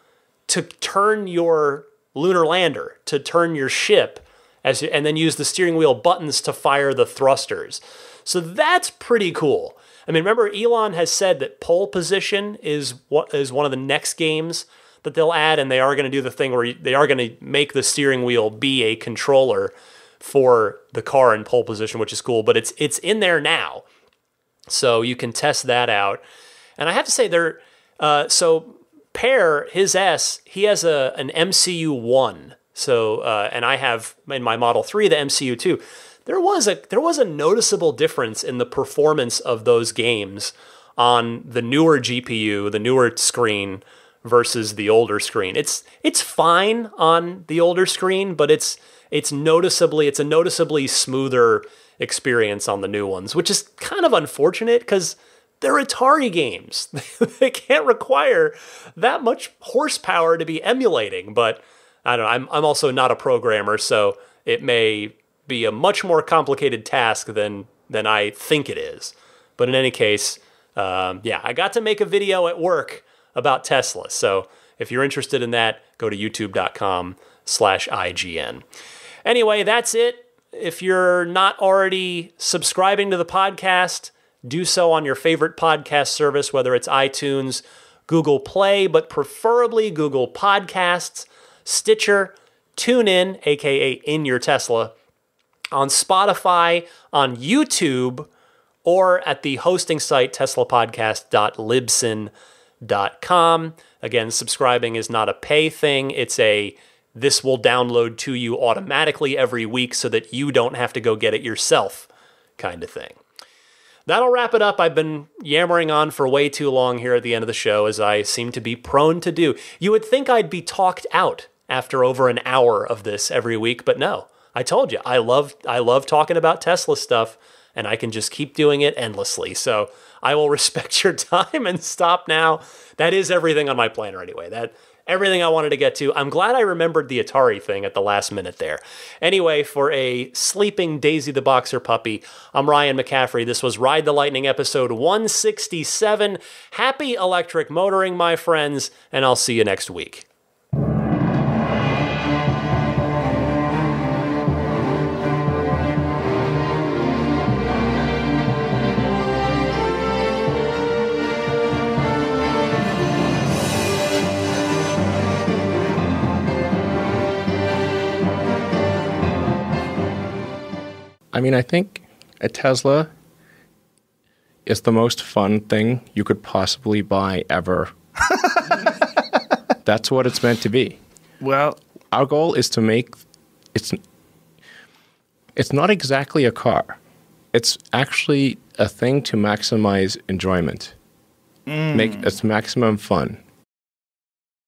to turn your lunar lander, to turn your ship, and then use the steering wheel buttons to fire the thrusters. So that's pretty cool. I mean, remember, Elon has said that pole position is one of the next games that they'll add, and they are going to do the thing where they are going to make the steering wheel be a controller for the car in pole position, which is cool, but it's in there now. So you can test that out. And I have to say, so Pear, his S, he has an MCU1. So, and I have in my Model 3 the MCU2. There was a noticeable difference in the performance of those games on the newer GPU, the newer screen, versus the older screen. It's fine on the older screen, but it's a noticeably smoother experience on the new ones, which is kind of unfortunate because they're Atari games. They can't require that much horsepower to be emulating, but I don't know. I'm also not a programmer, so it may be a much more complicated task than I think it is. But in any case, I got to make a video at work about Tesla. So if you're interested in that, go to youtube.com/IGN. Anyway, that's it. If you're not already subscribing to the podcast, do so on your favorite podcast service, whether it's iTunes, Google Play, but preferably Google Podcasts, Stitcher, TuneIn, aka In Your Tesla, on Spotify, on YouTube, or at the hosting site teslapodcast.libsyn.com. Again, subscribing is not a pay thing. This will download to you automatically every week so that you don't have to go get it yourself kind of thing. that'll wrap it up. I've been yammering on for way too long here at the end of the show, as I seem to be prone to do. You would think I'd be talked out after over an hour of this every week, but no. I told you, I love talking about Tesla stuff, and I can just keep doing it endlessly. So I will respect your time and stop now. That is everything on my planner anyway. Everything I wanted to get to. I'm glad I remembered the Atari thing at the last minute there. Anyway, for a sleeping Daisy the Boxer puppy, I'm Ryan McCaffrey. This was Ride the Lightning episode 167. Happy electric motoring, my friends, and I'll see you next week. I mean, I think a Tesla is the most fun thing you could possibly buy ever. That's what it's meant to be. Well, our goal is to make it's not exactly a car. It's actually a thing to maximize enjoyment. Make it maximum fun.